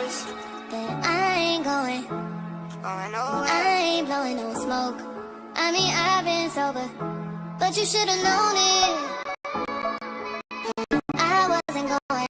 promise that I ain't going nowhere. I ain't blowing no smoke. I mean, I've been sober, but you should've known it. I wasn't going.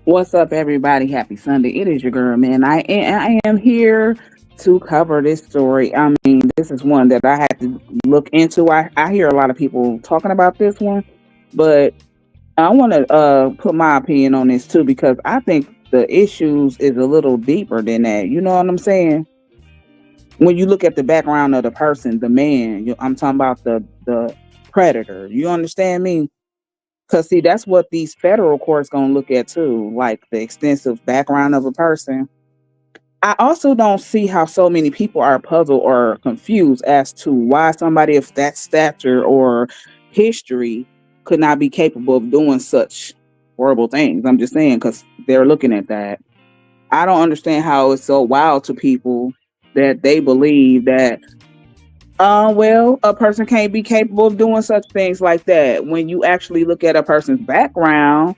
What's up, everybody? Happy Sunday. It is your girl, man. I am here to cover this story. I mean, this is one that I had to look into. I hear a lot of people talking about this one, but I want to put my opinion on this too because I think the issues is a little deeper than that. You know what I'm saying? When you look at the background of the person, the man, I'm talking about the predator. You understand me? Because see, that's what these federal courts gonna look at too, like the extensive background of a person. I also don't see how so many people are puzzled or confused as to why somebody of that stature or history could not be capable of doing such horrible things. I'm just saying because they're looking at that. I don't understand how it's so wild to people that they believe that well, a person can't be capable of doing such things like that. When you actually look at a person's background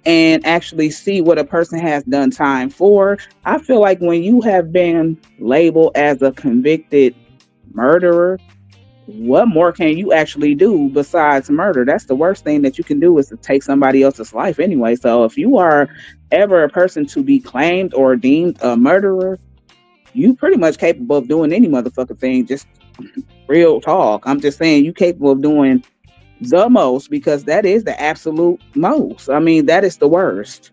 and actually see what a person has done time for, I feel like when you have been labeled as a convicted murderer, what more can you actually do besides murder? That's the worst thing that you can do is to take somebody else's life anyway. So if you are ever a person to be claimed or deemed a murderer, you pretty much capable of doing any motherfucking thing. Just real talk. I'm just saying you capable of doing the most because that is the absolute most. I mean, that is the worst.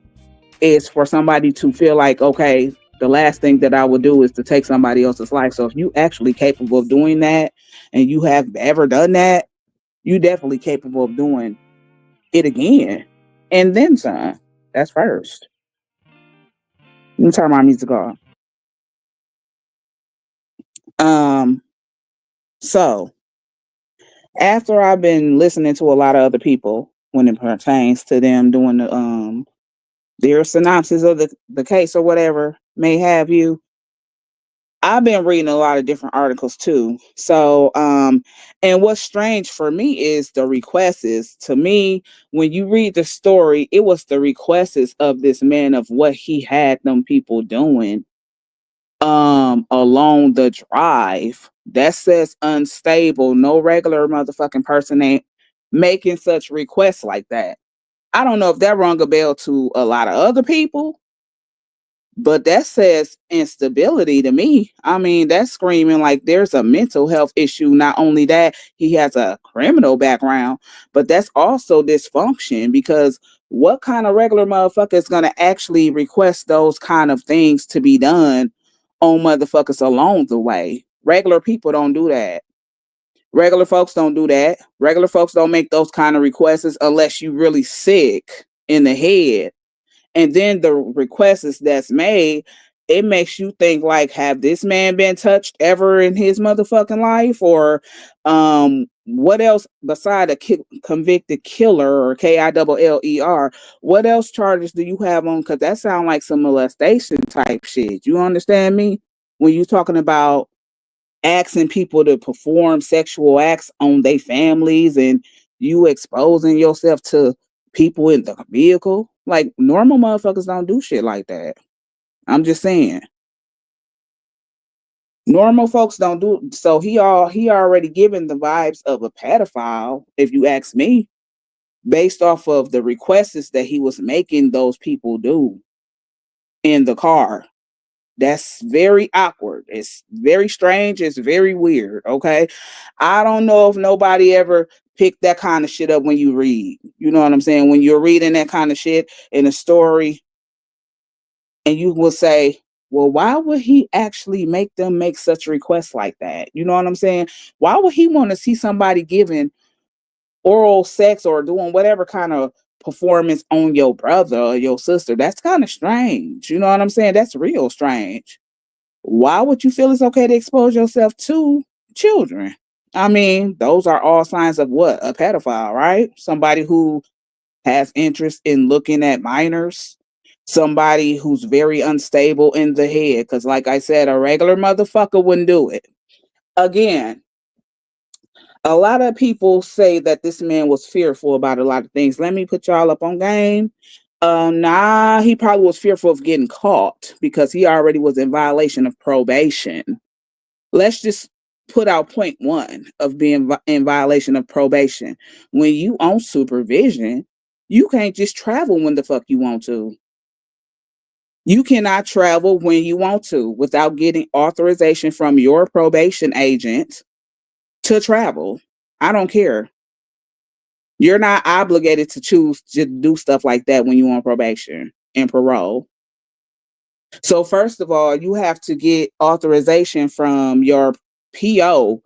Is for somebody to feel like, okay, the last thing that I would do is to take somebody else's life. So if you actually capable of doing that and you have ever done that, you definitely capable of doing it again. And then some. That's first. Let me turn my music off. So after I've been listening to a lot of other people when it pertains to them doing their synopsis of the case or whatever may have you, I've been reading a lot of different articles too. So and what's strange for me is the requests is to me, when you read the story, it was the requests of this man of what he had them people doing along the drive that says unstable. No regular motherfucking person ain't making such requests like that. I don't know if that rung a bell to a lot of other people, but that says instability to me. I mean, that's screaming like there's a mental health issue. Not only that, he has a criminal background, but that's also dysfunction because what kind of regular motherfucker is going to actually request those kind of things to be done on motherfuckers along the way. Regular people don't do that. Regular folks don't do that. Regular folks don't make those kind of requests unless you really sick in the head. And then the requests that's made, it makes you think like, have this man been touched ever in his motherfucking life? Or what else beside a convicted killer or KILLER? What else charges do you have on? Because that sounds like some molestation type shit. You understand me? When you talking about asking people to perform sexual acts on their families and you exposing yourself to people in the vehicle. Like normal motherfuckers don't do shit like that. I'm just saying. Normal folks don't do so he already given the vibes of a pedophile, if you ask me, based off of the requests that he was making those people do in the car. That's very awkward. It's very strange. It's very weird. Okay. I don't know if nobody ever picked that kind of shit up when you read. You know what I'm saying? When you're reading that kind of shit in a story and you will say, well, why would he actually make them make such requests like that? You know what I'm saying? Why would he want to see somebody giving oral sex or doing whatever kind of performance on your brother or your sister? That's kind of strange. You know what I'm saying? That's real strange. Why would you feel it's okay to expose yourself to children? I mean, those are all signs of what? A pedophile, right? Somebody who has interest in looking at minors, somebody who's very unstable in the head. Because, like I said, a regular motherfucker wouldn't do it. Again, a lot of people say that this man was fearful about a lot of things. Let me put y'all up on game. Nah, he probably was fearful of getting caught because he already was in violation of probation. Let's just put out point one of being in violation of probation. When you on supervision, you can't just travel when the fuck you want to. You cannot travel when you want to without getting authorization from your probation agent to travel. I don't care. You're not obligated to choose to do stuff like that when you're on probation and parole. So first of all, you have to get authorization from your PO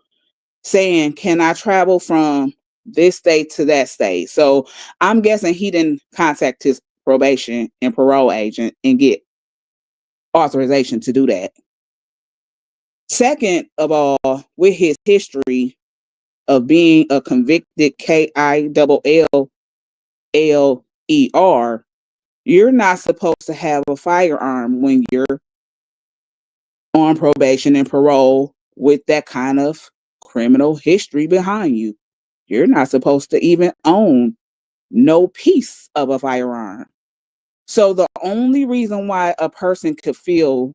saying, can I travel from this state to that state? So I'm guessing he didn't contact his probation and parole agent and get authorization to do that. Second of all, with his history of being a convicted KILLER, you're not supposed to have a firearm when you're on probation and parole with that kind of criminal history behind you. You're not supposed to even own no piece of a firearm. So the only reason why a person could feel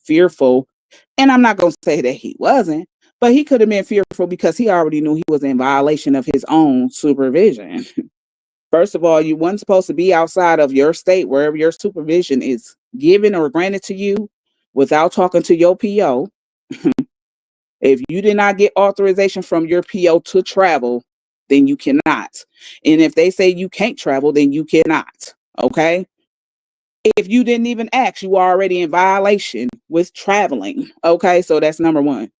fearful, and I'm not going to say that he wasn't, but he could have been fearful because he already knew he was in violation of his own supervision. First of all, you weren't supposed to be outside of your state, wherever your supervision is given or granted to you, without talking to your PO. If you did not get authorization from your PO to travel, then you cannot. And if they say you can't travel, then you cannot. Okay. If you didn't even ask, you are already in violation with traveling. Okay. So that's number one.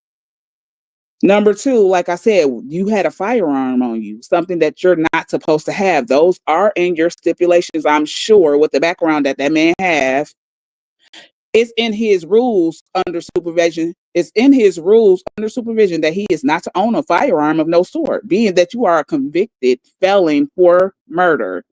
Number two, like I said, you had a firearm on you, something that you're not supposed to have. Those are in your stipulations, I'm sure, with the background that that man have. It's in his rules under supervision. It's in his rules under supervision that he is not to own a firearm of no sort, being that you are a convicted felon for murder.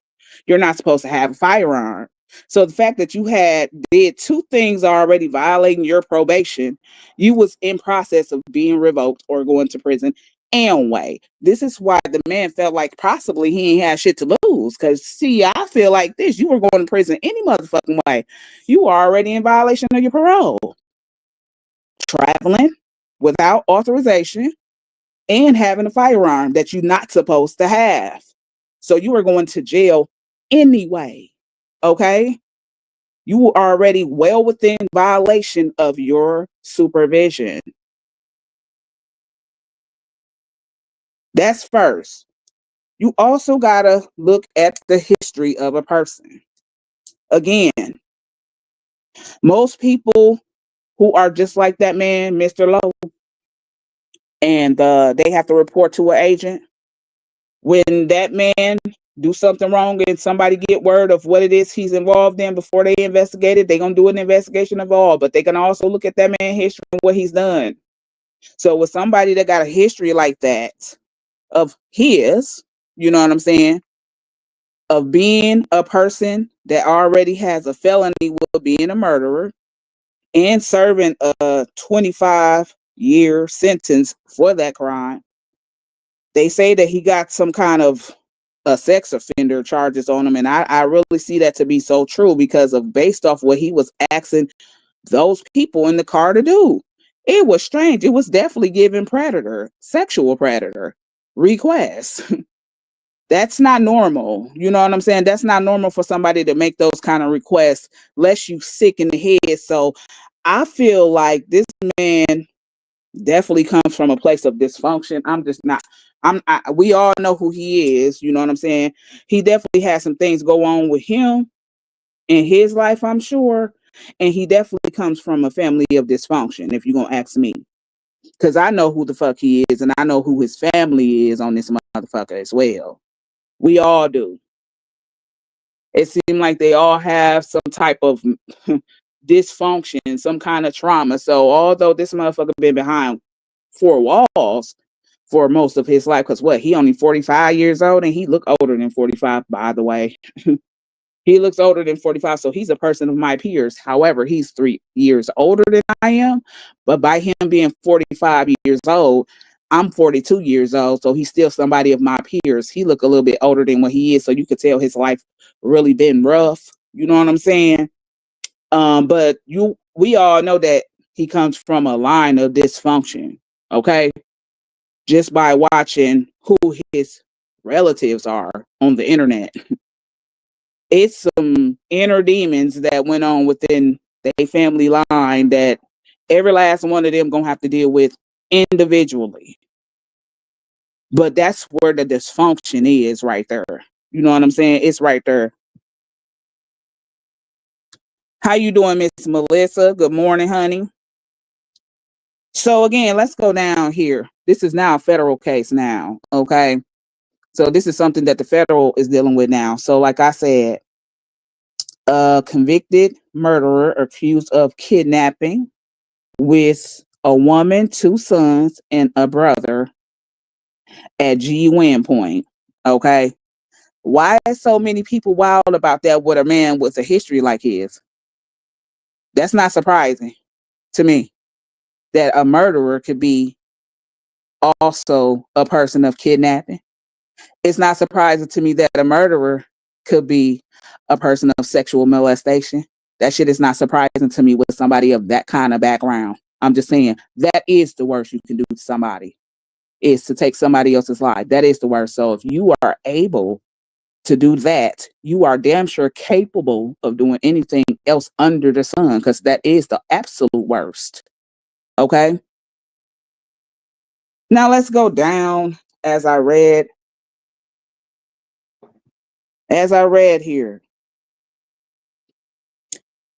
You're not supposed to have a firearm. So the fact that you had did two things already violating your probation, you was in process of being revoked or going to prison anyway. This is why the man felt like possibly he ain't had shit to lose. Cause see, I feel like this. You were going to prison any motherfucking way. You were already in violation of your parole. Traveling without authorization and having a firearm that you're not supposed to have. So you were going to jail anyway. Okay. You were already well within violation of your supervision. That's first. You also got to look at the history of a person. Again, most people who are just like that man, Mr. Lowe, and they have to report to an agent. When that man do something wrong and somebody get word of what it is he's involved in before they investigate it, they're gonna do an investigation of all. But they can also look at that man's history and what he's done. So with somebody that got a history like that of his, you know what I'm saying, of being a person that already has a felony with being a murderer and serving a 25-year sentence for that crime. They say that he got some kind of sex offender charges on him, and I really see that to be so true because of based off what he was asking those people in the car to do. It was strange. It was definitely giving sexual predator requests. That's not normal. You know what I'm saying? That's not normal for somebody to make those kind of requests unless you sick in the head. So I feel like this man definitely comes from a place of dysfunction. I'm just not. We all know who he is. You know what I'm saying? He definitely has some things go on with him in his life, I'm sure, and he definitely comes from a family of dysfunction. If you're gonna ask me, because I know who the fuck he is, and I know who his family is on this motherfucker as well. We all do. It seems like they all have some type of dysfunction, some kind of trauma. So although this motherfucker been behind four walls for most of his life, because what, he only 45 years old and he look older than 45, by the way. He looks older than 45, so he's a person of my peers. However, he's 3 years older than I am, but by him being 45 years old, I'm 42 years old, so he's still somebody of my peers. He look a little bit older than what he is, so you could tell his life really been rough. You know what I'm saying? But we all know that he comes from a line of dysfunction. Okay, just by watching who his relatives are on the internet. It's some inner demons that went on within their family line that every last one of them gonna have to deal with individually. But that's where the dysfunction is right there. You know what I'm saying? It's right there. How you doing, Miss Melissa? Good morning, honey. So again, let's go down here. This is now a federal case now, okay? So this is something that the federal is dealing with now. So like I said, a convicted murderer accused of kidnapping with a woman, two sons, and a brother at GUN point. Okay. Why is so many people wild about that with a man with a history like his? That's not surprising to me that a murderer could be also a person of kidnapping. It's not surprising to me that a murderer could be a person of sexual molestation. That shit is not surprising to me with somebody of that kind of background. I'm just saying that is the worst you can do to somebody, is to take somebody else's life. That is the worst. So if you are able to do that, you are damn sure capable of doing anything else under the sun, because that is the absolute worst. Okay. Now let's go down as I read. As I read here,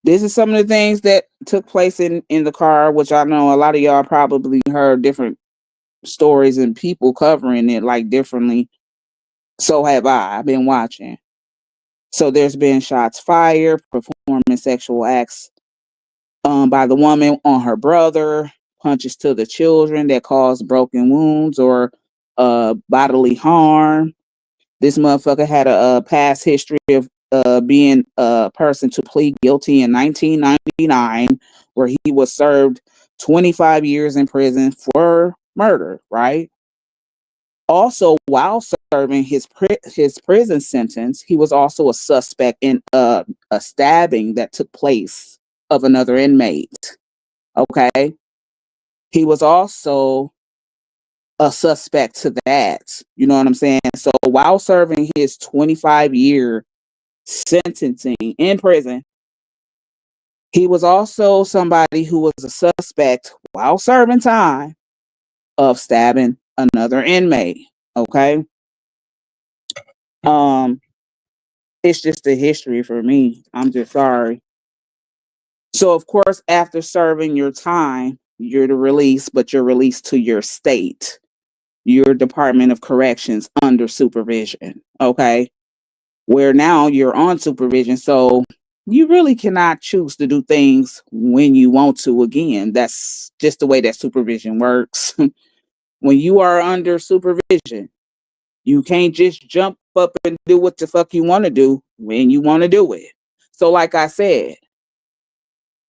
this is some of the things that took place in the car, which I know a lot of y'all probably heard different stories and people covering it like differently. So have I. I've been watching. So there's been shots fired, performing sexual acts by the woman on her brother, punches to the children that caused broken wounds or bodily harm. This motherfucker had a past history of being a person to plead guilty in 1999, where he was served 25 years in prison for murder, right? Also, while serving his prison sentence, he was also a suspect in a stabbing that took place of another inmate. Okay, he was also a suspect to that. You know what I'm saying? So while serving his 25-year sentencing in prison, he was also somebody who was a suspect while serving time of stabbing another inmate. Okay. Um, it's just a history for me. I'm just sorry. So, of course, after serving your time, you're released, but you're released to your state, your Department of Corrections under supervision. Okay. Where now you're on supervision. So you really cannot choose to do things when you want to again. That's just the way that supervision works. When you are under supervision, you can't just jump up and do what the fuck you want to do when you want to do it. So, like I said,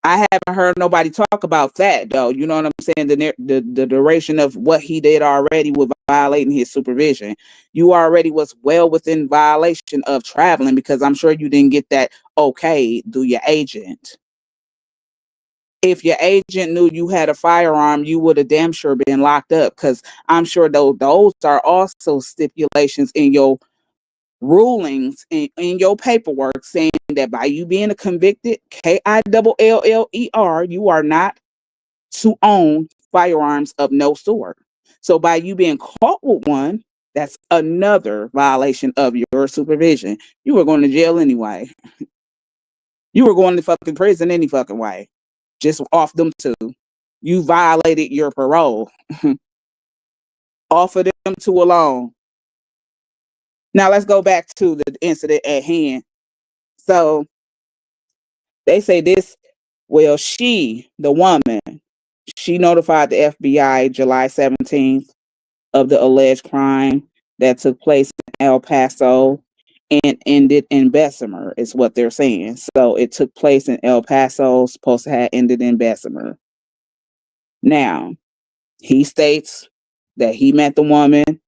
I haven't heard nobody talk about that though. You know what I'm saying? The duration of what he did already with violating his supervision. You already was well within violation of traveling because I'm sure you didn't get that okay through your agent. If your agent knew you had a firearm, you would have damn sure been locked up because I'm sure though those are also stipulations in your rulings in your paperwork saying that by you being a convicted KILLER, you are not to own firearms of no sort. So by you being caught with one, that's another violation of your supervision. You were going to jail anyway. You were going to fucking prison any fucking way. Just off them two. You violated your parole. Off of them two alone. Now let's go back to the incident at hand. So they say this, well, the woman, she notified the FBI July 17th of the alleged crime that took place in El Paso and ended in Bessemer, is what they're saying. So it took place in El Paso, supposed to have ended in Bessemer. Now, he states that he met the woman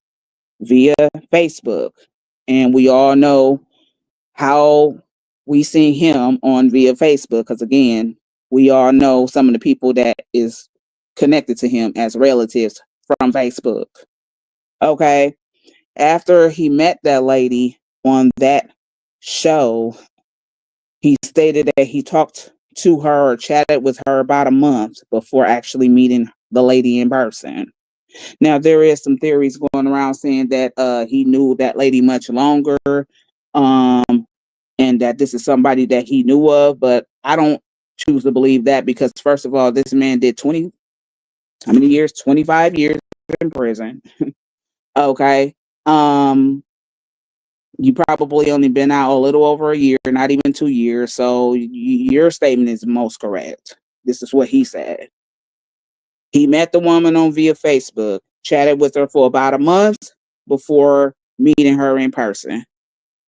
via Facebook. And we all know how we seen him on via Facebook because again, we all know some of the people that is connected to him as relatives from Facebook. Okay. After he met that lady on that show, he stated that he talked to her or chatted with her about a month before actually meeting the lady in person. Now there is some theories going around saying that he knew that lady much longer. Um and that this is somebody that he knew of, but I don't choose to believe that because first of all, this man did 20, how many years? 25 years in prison. Okay. Um, you probably only been out a little over a year, not even 2 years. So your statement is most correct. This is what he said. He met the woman on via Facebook, chatted with her for about a month before meeting her in person.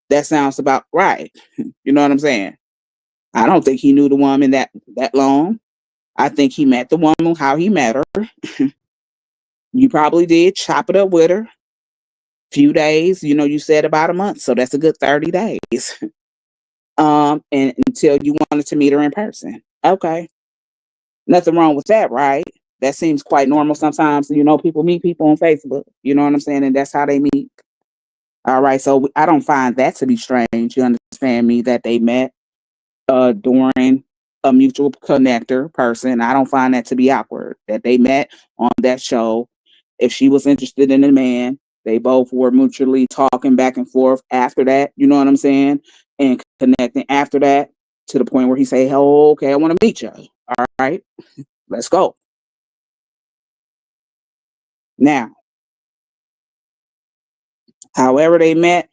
That sounds about right. You know what I'm saying? I don't think he knew the woman that long. I think he met the woman how he met her. You probably did chop it up with her. Few days, you said about a month, so that's a good 30 days. And until you wanted to meet her in person. Okay. Nothing wrong with that, right? That seems quite normal sometimes. People meet people on Facebook. You know what I'm saying? And that's how they meet. All right. So I don't find that to be strange. You understand me that they met during a mutual connector person. I don't find that to be awkward that they met on that show. If she was interested in a man, they both were mutually talking back and forth after that. You know what I'm saying? And connecting after that to the point where he say, "Oh, okay, I want to meet you. All right, let's go." Now, however they met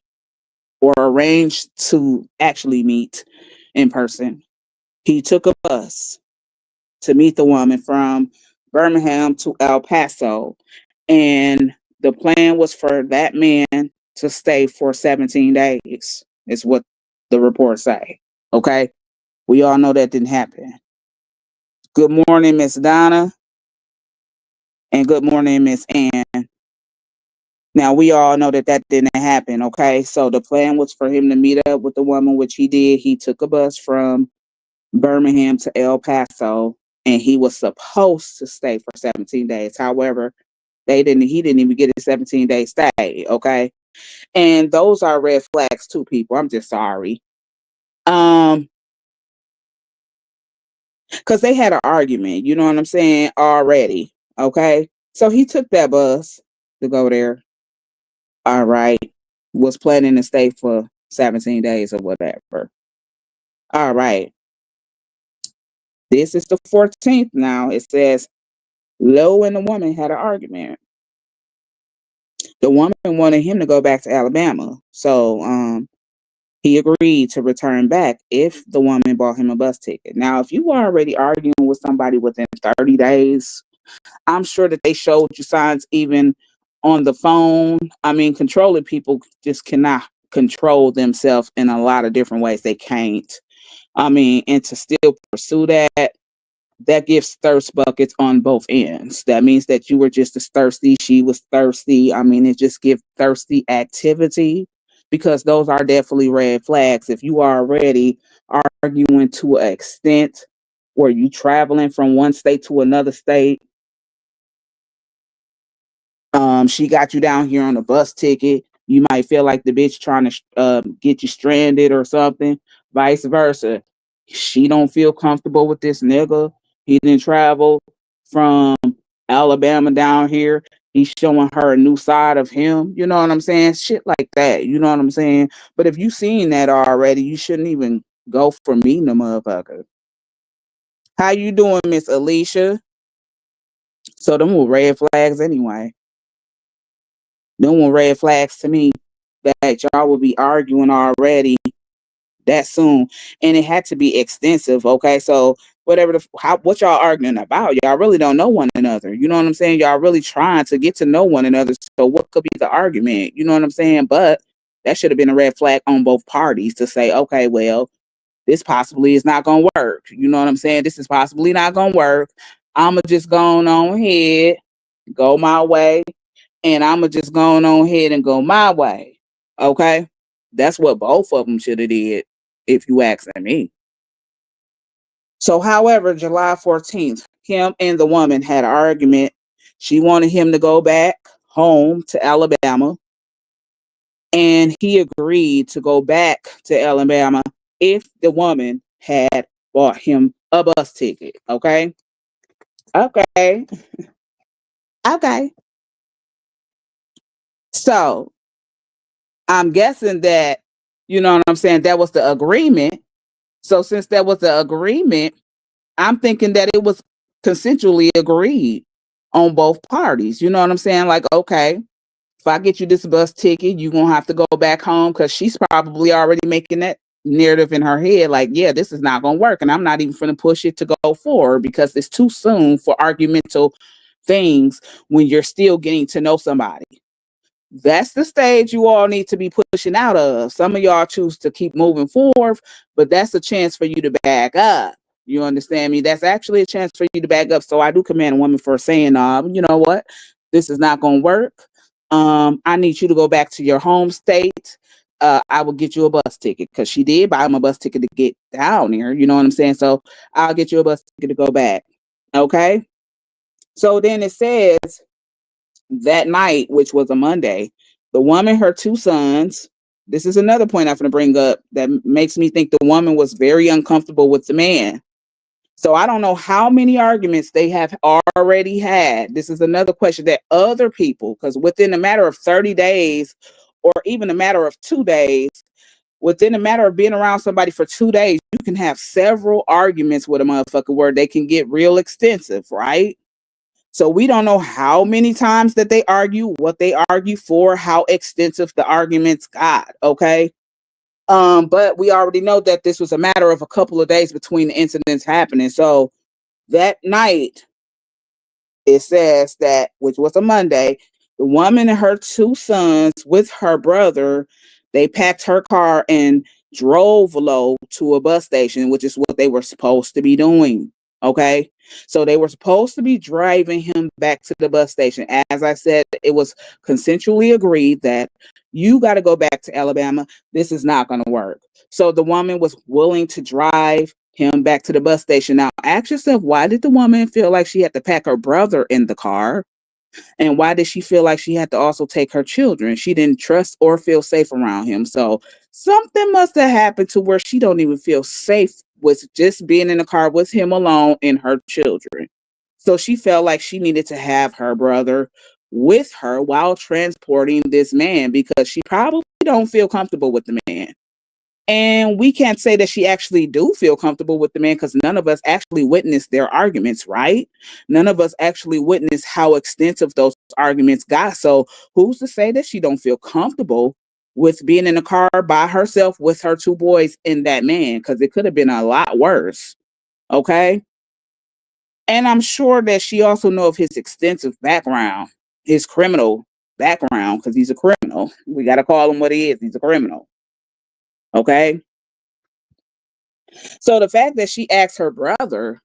or arranged to actually meet in person, he took a bus to meet the woman from Birmingham to El Paso. And the plan was for that man to stay for 17 days, is what the reports say. Okay. We all know that didn't happen. Good morning, Miss Donna. And good morning, Miss Ann. Now, we all know that didn't happen. Okay. So the plan was for him to meet up with the woman, which he did. He took a bus from Birmingham to El Paso, and he was supposed to stay for 17 days. However, he didn't even get a 17-day stay, okay? And those are red flags too, people. I'm just sorry. Because they had an argument, you know what I'm saying, already. Okay. So he took that bus to go there. All right. Was planning to stay for 17 days or whatever. All right. This is the 14th now. It says Lowe and the woman had an argument. The woman wanted him to go back to Alabama. So he agreed to return back if the woman bought him a bus ticket. Now, if you were already arguing with somebody within 30 days, I'm sure that they showed you signs even on the phone. I mean, controlling people just cannot control themselves in a lot of different ways. They can't. I mean, and to still pursue that gives thirst buckets on both ends. That means that you were just as thirsty. She was thirsty. I mean, it just gives thirsty activity because those are definitely red flags. If you are already arguing to an extent where you traveling from one state to another state, she got you down here on a bus ticket. You might feel like the bitch trying to get you stranded or something. Vice versa. She don't feel comfortable with this nigga. He didn't travel from Alabama down here. He's showing her a new side of him. You know what I'm saying? Shit like that. You know what I'm saying? But if you seen that already, you shouldn't even go for meeting the motherfucker. How you doing, Miss Alicia? So them were red flags anyway. Them were red flags to me that y'all would be arguing already that soon, and it had to be extensive. Okay, so whatever what y'all arguing about, y'all really don't know one another. You know what I'm saying? Y'all really trying to get to know one another. So what could be the argument? You know what I'm saying? But that should have been a red flag on both parties to say, okay, well, this possibly is not gonna work. You know what I'm saying? This is possibly not gonna work. I'ma just go on ahead, go my way, and I'ma just go on ahead and go my way. Okay? That's what both of them should have did, if you ask me. So, however, July 14th, him and the woman had an argument. She wanted him to go back home to Alabama, and he agreed to go back to Alabama if the woman had bought him a bus ticket. Okay? Okay. Okay. So, I'm guessing that, you know what I'm saying, that was the agreement. So since that was the agreement, I'm thinking that it was consensually agreed on both parties. You know what I'm saying? Like, okay, if I get you this bus ticket, you're going to have to go back home, because she's probably already making that narrative in her head. Like, yeah, this is not going to work. And I'm not even going to push it to go forward because it's too soon for argumental things when you're still getting to know somebody. That's the stage you all need to be pushing out of. Some of y'all choose to keep moving forward, but that's a chance for you to back up. You understand me? That's actually a chance for you to back up. So I do commend a woman for saying, you know what? This is not going to work. I need you to go back to your home state. I will get you a bus ticket, because she did buy him a bus ticket to get down here. You know what I'm saying? So I'll get you a bus ticket to go back. Okay. So then it says, that night, which was a Monday, the woman, her two sons, this is another point I'm going to bring up that makes me think the woman was very uncomfortable with the man. So I don't know how many arguments they have already had. This is another question that other people, because within a matter of 30 days or even a matter of 2 days, within a matter of being around somebody for 2 days, you can have several arguments with a motherfucker where they can get real extensive, right? So we don't know how many times that they argue, what they argue for, how extensive the arguments got. Okay. But we already know that this was a matter of a couple of days between the incidents happening. So that night, it says that, which was a Monday, the woman and her two sons with her brother, they packed her car and drove Lowe to a bus station, which is what they were supposed to be doing. Okay. So they were supposed to be driving him back to the bus station. As I said, it was consensually agreed that you got to go back to Alabama. This is not going to work. So the woman was willing to drive him back to the bus station. Now, ask yourself, why did the woman feel like she had to pack her brother in the car? And why did she feel like she had to also take her children? She didn't trust or feel safe around him. So something must have happened to where she don't even feel safe with just being in the car with him alone and her children. So she felt like she needed to have her brother with her while transporting this man, because she probably don't feel comfortable with the man. And we can't say that she actually do feel comfortable with the man because none of us actually witnessed their arguments, right? None of us actually witnessed how extensive those arguments got. So who's to say that she don't feel comfortable with being in the car by herself with her two boys and that man? Because it could have been a lot worse. Okay. And I'm sure that she also know of his extensive background, his criminal background, because he's a criminal. We got to call him what he is. He's a criminal. Okay. So the fact that she asked her brother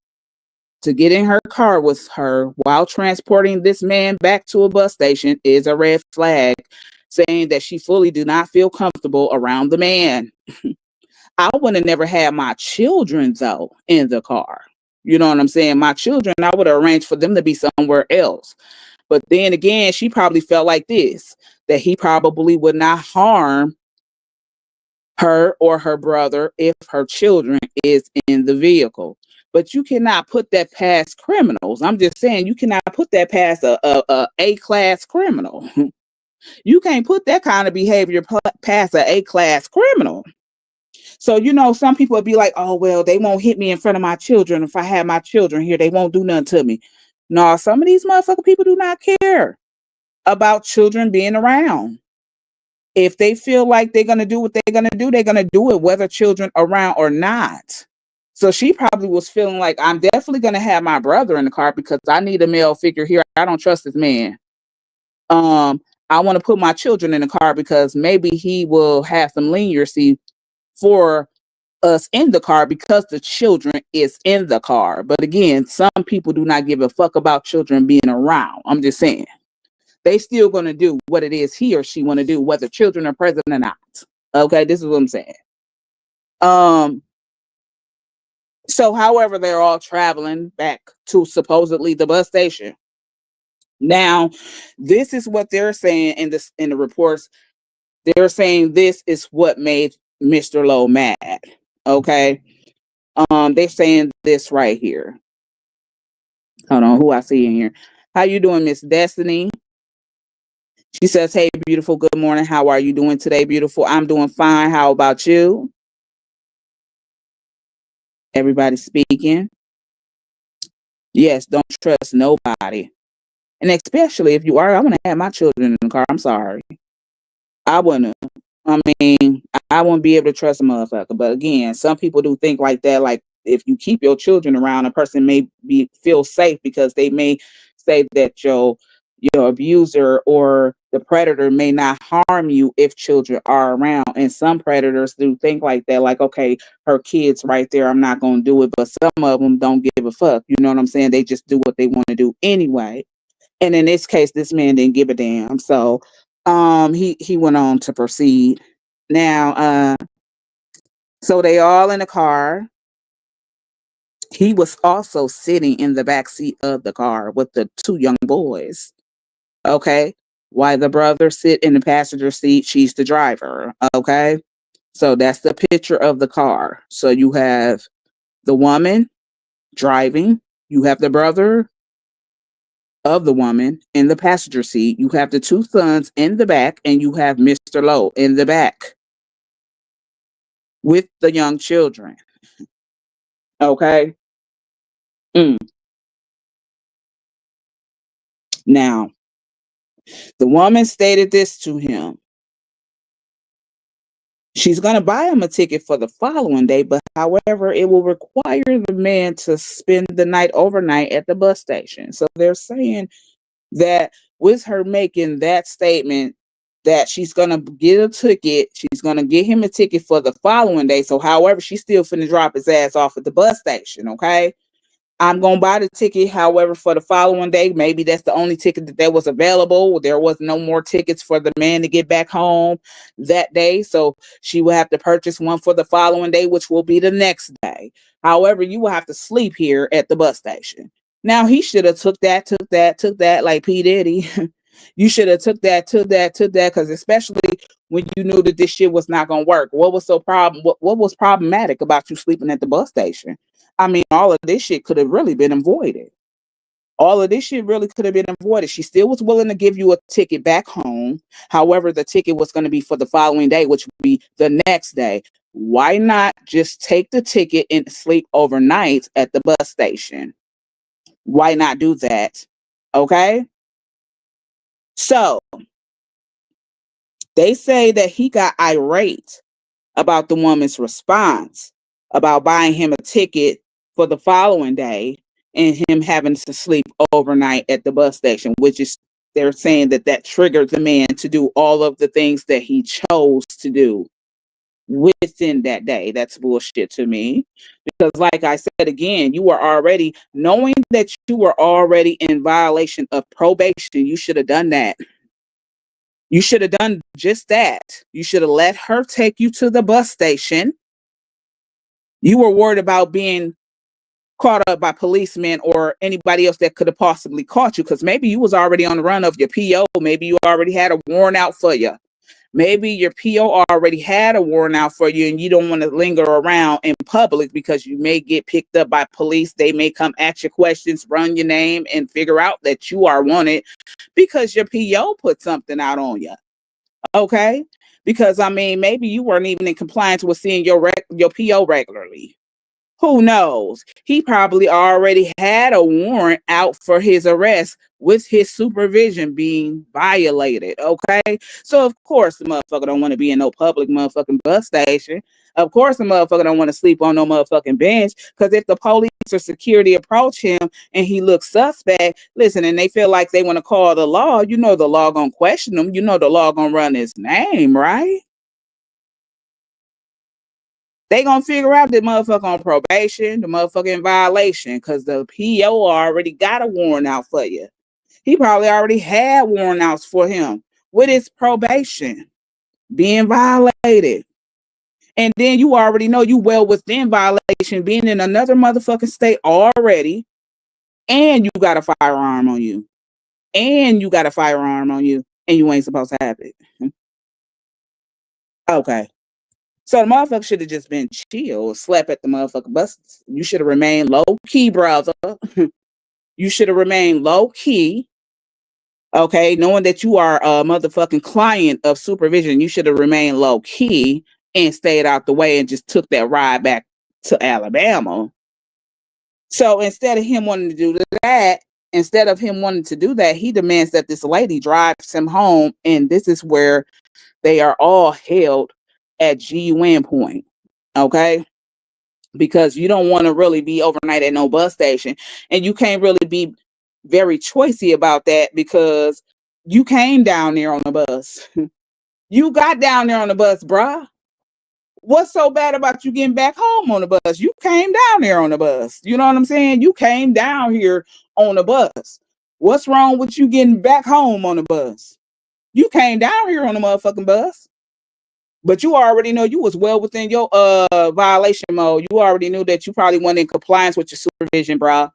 to get in her car with her while transporting this man back to a bus station is a red flag, saying that she fully do not feel comfortable around the man. I would have never had my children, though, in the car. You know what I'm saying? My children, I would have arranged for them to be somewhere else. But then again, she probably felt like this, that he probably would not harm her or her brother if her children is in the vehicle. But you cannot put that past criminals. I'm just saying you cannot put that past a class criminal. You can't put that kind of behavior past a class criminal. So, you know, some people would be like, oh, well, they won't hit me in front of my children. If I have my children here, they won't do nothing to me. No, some of these motherfucking people do not care about children being around. If they feel like they're going to do what they're going to do it, whether children around or not. So she probably was feeling like, I'm definitely going to have my brother in the car because I need a male figure here. I don't trust this man. I want to put my children in the car because maybe he will have some leniency for us in the car because the children is in the car. But again, some people do not give a fuck about children being around. I'm just saying. They still going to do what it is he or she want to do, whether children are present or not. Okay, this is what I'm saying. So however, they're all traveling back to supposedly the bus station. Now, this is what they're saying in the reports. They're saying this is what made Mr. Lowe mad. Okay. They're saying this right here. Hold on, who I see in here. How you doing, Miss Destiny? She says, hey, beautiful, good morning. How are you doing today, beautiful? I'm doing fine. How about you? Everybody speaking. Yes, don't trust nobody. And especially if you are, I want to have my children in the car. I'm sorry. I wouldn't. I mean, I wouldn't be able to trust a motherfucker. But again, some people do think like that. Like if you keep your children around, a person may feel safe because they may say that your abuser or the predator may not harm you if children are around. And some predators do think like that. Like, okay, her kid's right there. I'm not going to do it. But some of them don't give a fuck. You know what I'm saying? They just do what they want to do anyway. And in this case, this man didn't give a damn. So he went on to proceed. Now, so they all in the car. He was also sitting in the back seat of the car with the two young boys. Okay. While the brother sit in the passenger seat, she's the driver. Okay. So that's the picture of the car. So you have the woman driving, you have the brother of the woman in the passenger seat, you have the two sons in the back, and you have Mr. Lowe in the back with the young children. Okay. Now, the woman stated this to him. She's going to buy him a ticket for the following day, but however, it will require the man to spend the night overnight at the bus station. So they're saying that with her making that statement, that she's going to get a ticket, she's going to get him a ticket for the following day. So however, she's still finna drop his ass off at the bus station, okay? I'm going to buy the ticket, however, for the following day. Maybe that's the only ticket that was available. There was no more tickets for the man to get back home that day. So she will have to purchase one for the following day, which will be the next day. However, you will have to sleep here at the bus station. Now, he should have took that like P. Diddy. You should have took that, because especially when you knew that this shit was not going to work. What was was problematic about you sleeping at the bus station? I mean, all of this shit could have really been avoided. All of this shit really could have been avoided. She still was willing to give you a ticket back home. However, the ticket was going to be for the following day, which would be the next day. Why not just take the ticket and sleep overnight at the bus station? Why not do that? Okay. So they say that he got irate about the woman's response about buying him a ticket for the following day and him having to sleep overnight at the bus station, which is they're saying that that triggered the man to do all of the things that he chose to do within that day. That's bullshit to me. Because, like I said again, you were already knowing that you were already in violation of probation. You should have done that. You should have done just that. You should have let her take you to the bus station. You were worried about being caught up by policemen or anybody else that could have possibly caught you, because maybe you was already on the run of your PO. Maybe you already had a warrant out for you. Maybe your PO already had a warrant out for you and you don't want to linger around in public because you may get picked up by police. They may come ask you questions, run your name, and figure out that you are wanted because your PO put something out on you. Okay? Because, I mean, maybe you weren't even in compliance with seeing your PO regularly. Who knows? He probably already had a warrant out for his arrest with his supervision being violated. Okay. So, of course, the motherfucker don't want to be in no public motherfucking bus station. Of course, the motherfucker don't want to sleep on no motherfucking bench. Because if the police or security approach him and he looks suspect, listen, and they feel like they want to call the law, you know the law gonna question him. You know the law gonna run his name, right? They gonna figure out the motherfucker on probation, the motherfucker in violation, because the PO already got a warrant out for you. He probably already had warrant outs for him with his probation being violated. And then you already know you well within violation being in another motherfucking state already, and you got a firearm on you. And you got a firearm on you, and you ain't supposed to have it. Okay. So the motherfucker should have just been chill, slept at the motherfucking bus. You should have remained low key, brother. You should have remained low key. Okay, knowing that you are a motherfucking client of supervision, you should have remained low key and stayed out the way and just took that ride back to Alabama. So instead of him wanting to do that, he demands that this lady drives him home, and this is where they are all held at GUN point. Okay. Because you don't want to really be overnight at no bus station. And you can't really be very choicy about that because you came down there on the bus. You got down there on the bus, bruh. What's so bad about you getting back home on the bus? You came down there on the bus. You know what I'm saying? You came down here on the bus. What's wrong with you getting back home on the bus? You came down here on the motherfucking bus. But you already know you was well within your violation mode. You already knew that you probably weren't in compliance with your supervision, bro.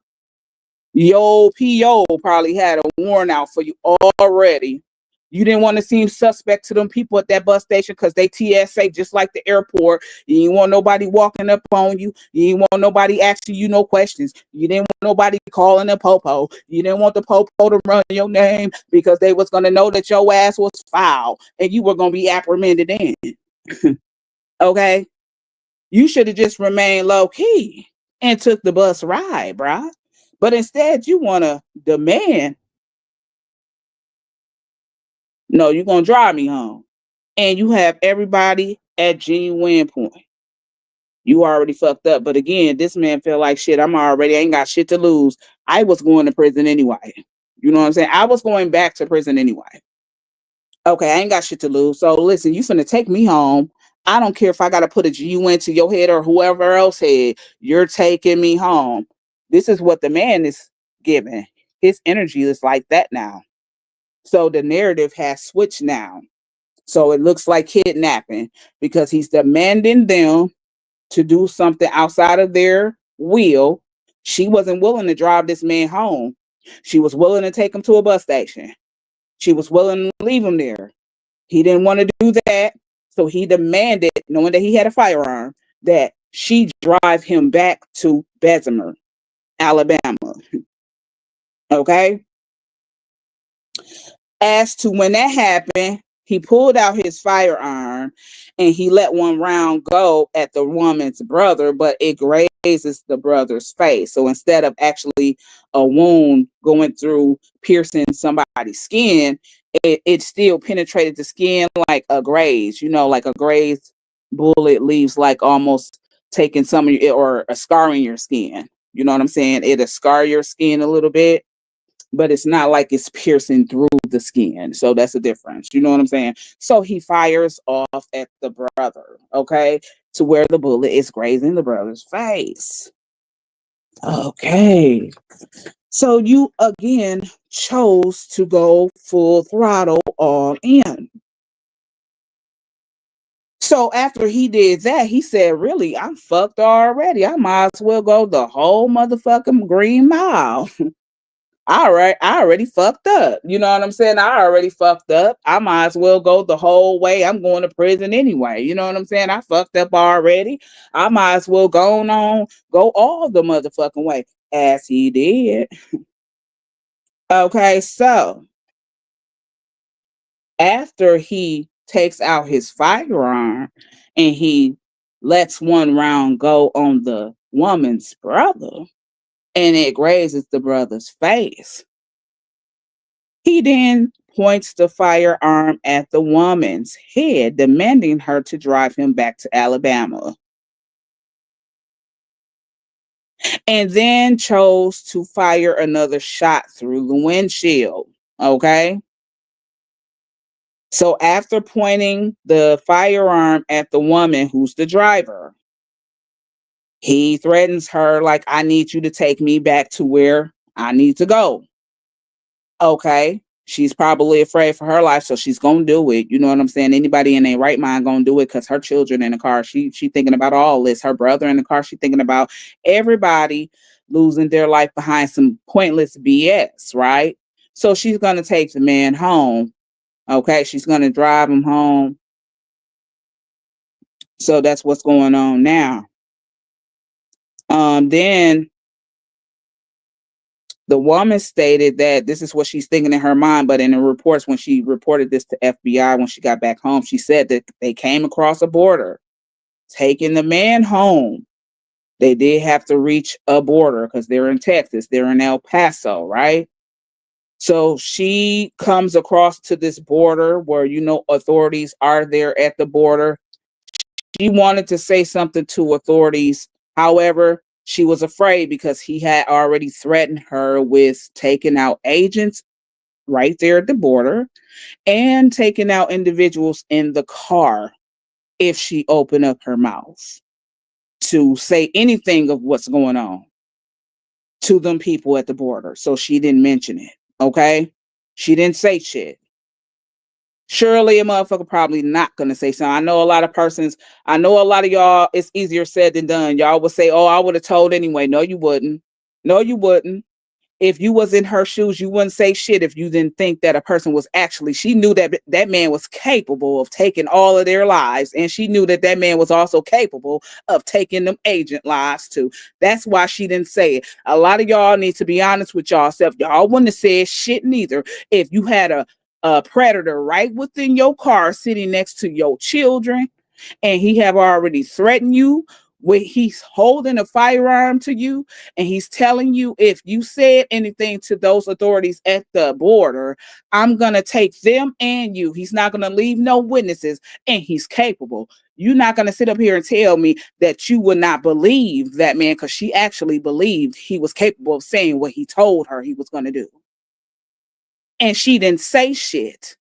Your PO probably had a warrant out for you already. You didn't want to seem suspect to them people at that bus station because they TSA just like the airport. You didn't want nobody walking up on you. You didn't want nobody asking you no questions. You didn't want nobody calling a popo. You didn't want the popo to run your name because they was going to know that your ass was foul and you were going to be apprehended in. Okay? You should have just remained low key and took the bus ride, bruh. But instead, you want to demand, no, you're going to drive me home. And you have everybody at genuine point. You already fucked up. But again, this man felt like shit. Ain't got shit to lose. I was going to prison anyway. You know what I'm saying? I was going back to prison anyway. Okay, I ain't got shit to lose. So listen, you finna take me home. I don't care if I gotta put a GUN to your head or whoever else head. You're taking me home. This is what the man is giving. His energy is like that now. So the narrative has switched now. So it looks like kidnapping because he's demanding them to do something outside of their will. She wasn't willing to drive this man home. She was willing to take him to a bus station. She was willing to leave him there. He didn't want to do that. So he demanded, knowing that he had a firearm, that she drive him back to Bessemer, Alabama. Okay. As to when that happened, he pulled out his firearm and he let one round go at the woman's brother, but it grazes the brother's face. So instead of actually a wound going through piercing somebody's skin, it still penetrated the skin like a graze, like a grazed bullet leaves like almost taking some of your, or a scarring your skin. You know what I'm saying? It'll scar your skin a little bit, but it's not like it's piercing through the skin. So that's the difference. You know what I'm saying? So he fires off at the brother, okay, to where the bullet is grazing the brother's face. Okay. So you again chose to go full throttle all in. So after he did that, he said, really, I'm fucked already. I might as well go the whole motherfucking green mile. All right, I already fucked up. You know what I'm saying? I already fucked up. I might as well go the whole way. I'm going to prison anyway. You know what I'm saying? I fucked up already. I might as well go all the motherfucking way, as he did. Okay, so after he takes out his firearm and he lets one round go on the woman's brother and it grazes the brother's face, he then points the firearm at the woman's head, demanding her to drive him back to Alabama, and then chose to fire another shot through the windshield. Okay. So after pointing the firearm at the woman who's the driver, he threatens her like, I need you to take me back to where I need to go. Okay. She's probably afraid for her life, so she's gonna do it. You know what I'm saying? Anybody in their right mind gonna do it because her children in the car. She thinking about all this. Her brother in the car. She thinking about everybody losing their life behind some pointless BS, right? So she's gonna take the man home. Okay, she's gonna drive him home. So that's what's going on now. Then the woman stated that this is what she's thinking in her mind, but in the reports, when she reported this to FBI, when she got back home, she said that they came across a border, taking the man home. They did have to reach a border because they're in Texas, they're in El Paso, right? So she comes across to this border where, authorities are there at the border. She wanted to say something to authorities. However, she was afraid because he had already threatened her with taking out agents right there at the border and taking out individuals in the car if she opened up her mouth to say anything of what's going on to them people at the border. So she didn't mention it. Okay. She didn't say shit. Surely a motherfucker probably not gonna say something. I know a lot of y'all, it's easier said than done. Y'all would say, oh, I would have told anyway. No, you wouldn't. No, you wouldn't. If you was in her shoes, you wouldn't say shit if you didn't think that a person was actually, she knew that that man was capable of taking all of their lives. And she knew that that man was also capable of taking them agent lives too. That's why she didn't say it. A lot of y'all need to be honest with yourself. Y'all wouldn't have said shit neither if you had a predator right within your car sitting next to your children and he have already threatened you when he's holding a firearm to you and he's telling you, if you said anything to those authorities at the border, I'm going to take them and you. He's not going to leave no witnesses, and he's capable. You're not going to sit up here and tell me that you would not believe that man, because she actually believed he was capable of saying what he told her he was going to do. And she didn't say shit.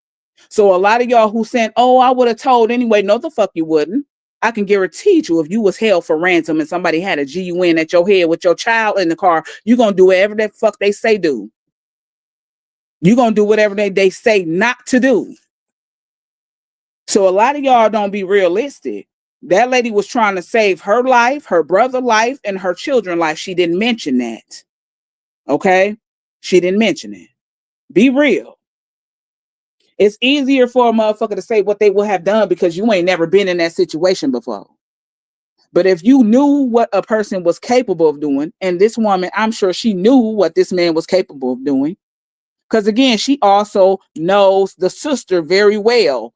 So a lot of y'all who saying, oh, I would have told anyway. No, the fuck you wouldn't. I can guarantee you, if you was held for ransom and somebody had a GUN at your head with your child in the car, you're going to do whatever the fuck they say do. You're going to do whatever they say not to do. So a lot of y'all don't be realistic. That lady was trying to save her life, her brother's life, and her children's life. She didn't mention that. Okay? She didn't mention it. Be real. It's easier for a motherfucker to say what they would have done because you ain't never been in that situation before. But if you knew what a person was capable of doing, and this woman, I'm sure she knew what this man was capable of doing. Because again, she also knows the sister very well.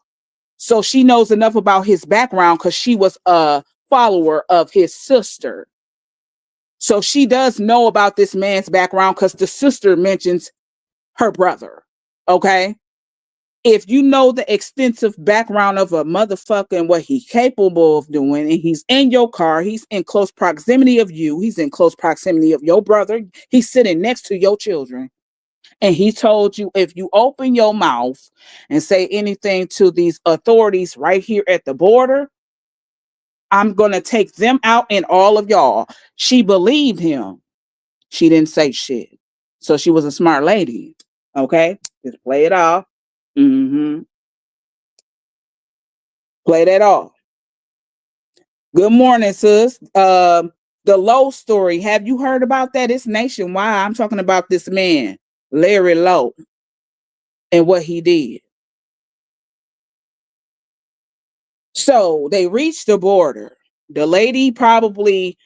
So she knows enough about his background because she was a follower of his sister. So she does know about this man's background because the sister mentions her brother. Okay. If you know the extensive background of a motherfucker and what he's capable of doing, and he's in your car, he's in close proximity of you, he's in close proximity of your brother, he's sitting next to your children, and he told you, if you open your mouth and say anything to these authorities right here at the border, I'm going to take them out and all of y'all. She believed him. She didn't say shit. So she was a smart lady. Okay? Just play it off. Mm-hmm. Play that off. Good morning, sis. The Lowe story. Have you heard about that? It's nationwide. I'm talking about this man, Larry Lowe, and what he did. So they reached the border. The lady probably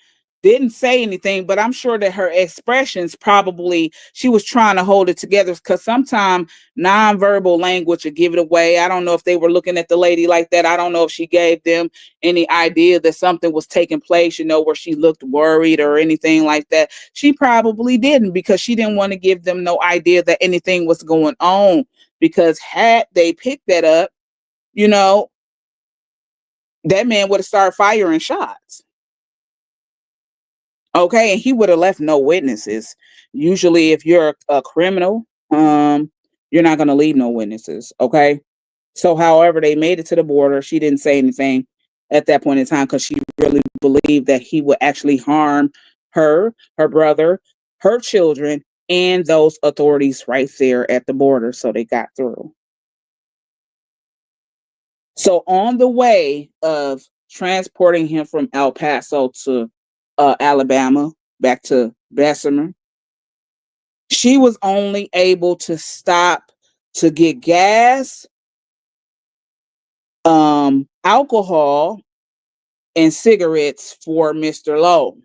didn't say anything, but I'm sure that her expressions probably, she was trying to hold it together, because sometimes nonverbal language would give it away. I don't know if they were looking at the lady like that. I don't know if she gave them any idea that something was taking place, where she looked worried or anything like that. She probably didn't, because she didn't want to give them no idea that anything was going on, because had they picked that up, that man would have started firing shots. Okay, and he would have left no witnesses. Usually, if you're a criminal, you're not going to leave no witnesses. Okay, so however they made it to the border, she didn't say anything at that point in time, because she really believed that he would actually harm her, her brother, her children, and those authorities right there at the border. So they got through. So on the way of transporting him from El Paso to Alabama, back to Bessemer, she was only able to stop to get gas, alcohol, and cigarettes for Mr. Lowe.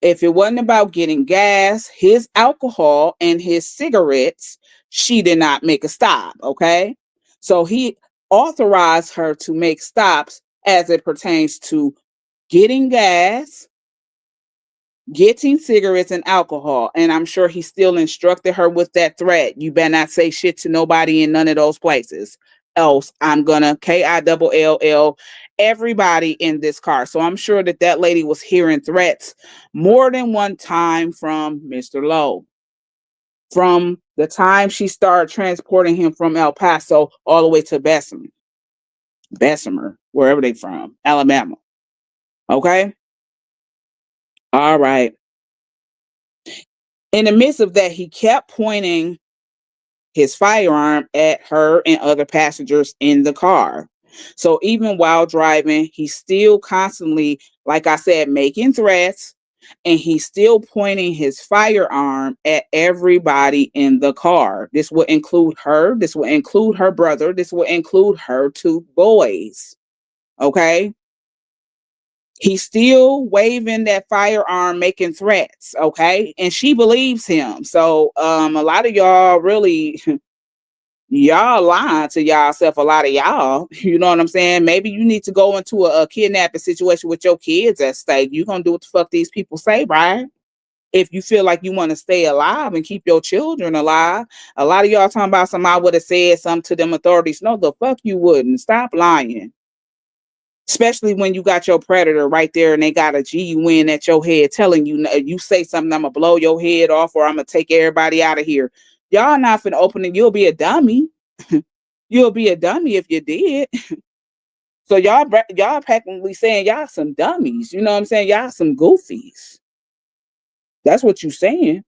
If it wasn't about getting gas, his alcohol, and his cigarettes, she did not make a stop. Okay. So he authorized her to make stops as it pertains to getting gas, getting cigarettes, and alcohol. And I'm sure he still instructed her with that threat. You better not say shit to nobody in none of those places. Else I'm gonna KILL everybody in this car. So I'm sure that that lady was hearing threats more than one time from Mr. Lowe. From the time she started transporting him from El Paso all the way to Bessemer, wherever they from, Alabama. Okay. All right. In the midst of that, he kept pointing his firearm at her and other passengers in the car. So even while driving, he's still constantly, like I said, making threats, and he's still pointing his firearm at everybody in the car. This will include her. This will include her brother. This will include her two boys. Okay. He's still waving that firearm, making threats. Okay. And she believes him. So a lot of y'all really y'all lying to y'allself, a lot of y'all. You know what I'm saying? Maybe you need to go into a kidnapping situation with your kids at stake. You're gonna do what the fuck these people say, right? If you feel like you want to stay alive and keep your children alive. A lot of y'all talking about somebody would have said something to them authorities. No, the fuck you wouldn't. Stop lying. Especially when you got your predator right there and they got a GUN at your head telling you, you say something, I'm going to blow your head off, or I'm going to take everybody out of here. Y'all not finna open it. You'll be a dummy. You'll be a dummy if you did. So y'all practically saying y'all some dummies. You know what I'm saying? Y'all some goofies. That's what you saying.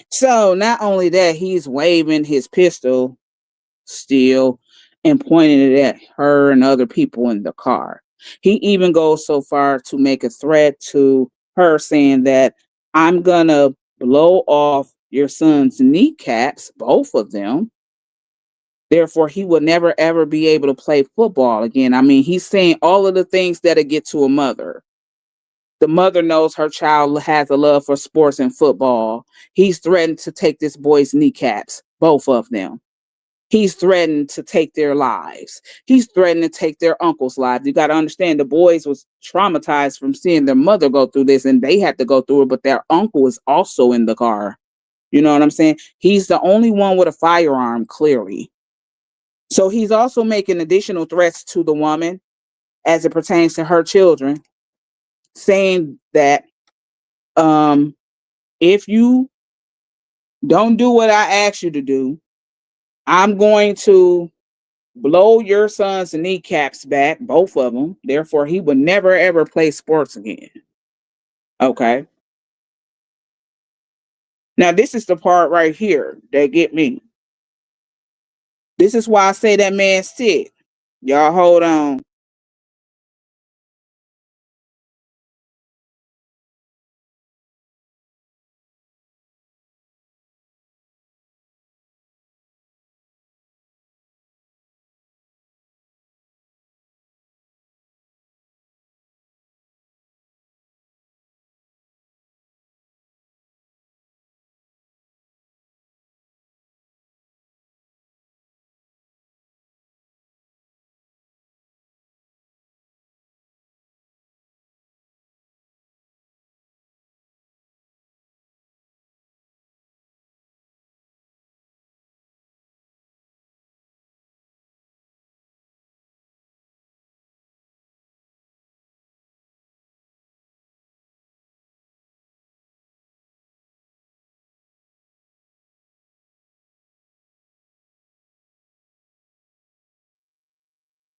So not only that, he's waving his pistol still and pointing it at her and other people in the car. He even goes so far to make a threat to her, saying that I'm gonna blow off your son's kneecaps, both of them. Therefore, he will never ever be able to play football again. I mean, he's saying all of the things that'll get to a mother. The mother knows her child has a love for sports and football. He's threatened to take this boy's kneecaps. both of them. He's threatened to take their lives. He's threatened to take their uncle's lives. You got to understand the boys was traumatized from seeing their mother go through this, and they had to go through it, but their uncle is also in the car. You know what I'm saying? He's the only one with a firearm, clearly. So he's also making additional threats to the woman as it pertains to her children, saying that if you don't do what I ask you to do, I'm going to blow your son's kneecaps back, both of them. Therefore, he would never ever play sports again. Okay. Now, this is the part right here that get me. This is why I say that man's sick. Y'all hold on.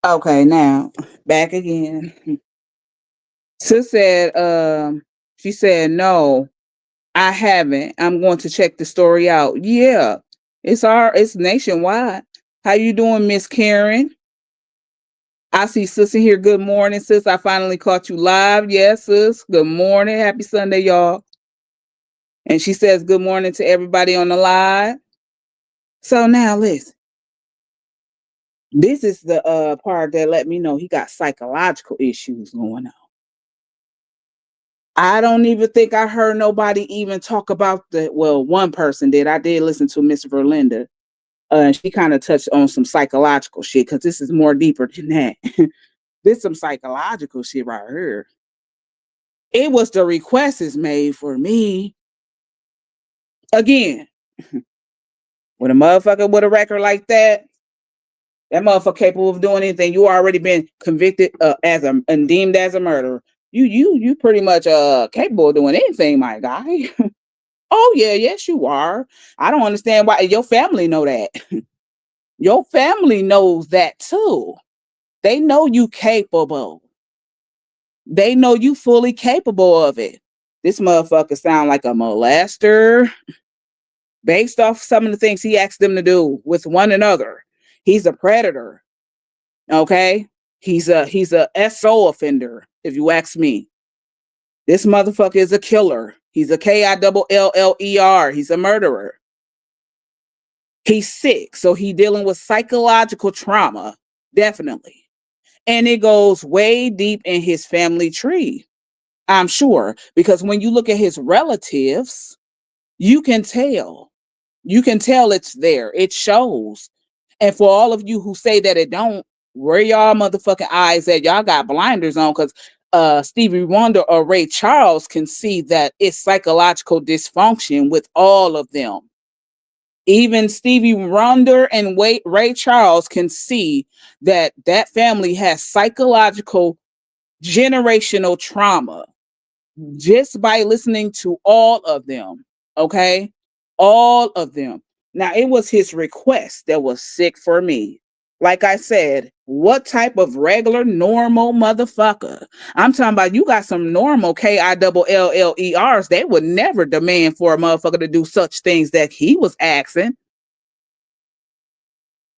Okay, now back again. Sis said, she said, no, I haven't. I'm going to check the story out. Yeah, it's nationwide. How you doing, Miss Karen? I see sis in here. Good morning, sis. I finally caught you live. Yes, sis. Good morning. Happy Sunday, y'all. And she says good morning to everybody on the live. So now listen. This is the part that let me know he got psychological issues going on. I don't even think I heard nobody even talk about one person did. I did listen to Miss Verlinda. She kind of touched on some psychological shit because this is more deeper than that. This some psychological shit right here. It was the request is made for me. Again, when a motherfucker with a record like that motherfucker capable of doing anything, you already been convicted and deemed as a murderer. You pretty much capable of doing anything, my guy. Oh yeah, yes you are. I don't understand why your family know that. Your family knows that too. They know you capable. They know you fully capable of it. This motherfucker sound like a molester based off some of the things he asked them to do with one another. He's a predator. Okay? He's a SO offender, if you ask me. This motherfucker is a killer. He's a KILLER. He's a murderer. He's sick, so he's dealing with psychological trauma, definitely. And it goes way deep in his family tree, I'm sure, because when you look at his relatives, you can tell. You can tell it's there. It shows. And for all of you who say that it don't, where y'all motherfucking eyes at? Y'all got blinders on because Stevie Wonder or Ray Charles can see that it's psychological dysfunction with all of them. Even Stevie Wonder and Ray Charles can see that that family has psychological generational trauma just by listening to all of them. Okay? All of them. Now, it was his request that was sick for me. Like I said, what type of regular, normal motherfucker? I'm talking about you got some normal KILLERs. They would never demand for a motherfucker to do such things that he was asking.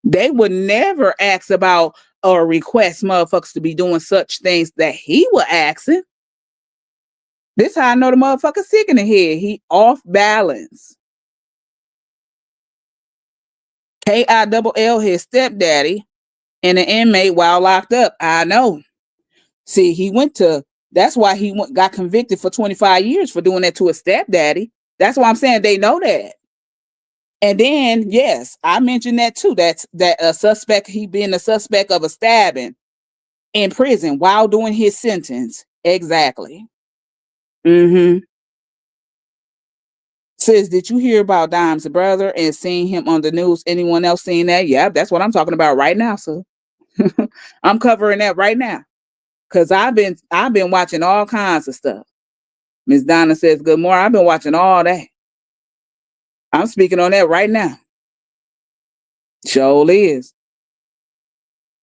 They would never ask about or request motherfuckers to be doing such things that he was asking. This how I know the motherfucker sick in the head. He off balance. KILL his stepdaddy and an inmate while locked up. I know. See, that's why got convicted for 25 years for doing that to his stepdaddy. That's why I'm saying they know that. And then, yes, I mentioned that too. That's that a suspect, he being a suspect of a stabbing in prison while doing his sentence. Exactly. Mm-hmm. Sis, did you hear about Dime's brother and seeing him on the news? Anyone else seen that? Yeah, that's what I'm talking about right now, sir. I'm covering that right now. Cause I've been watching all kinds of stuff. Miss Donna says, good morning. I've been watching all that. I'm speaking on that right now. Sure is.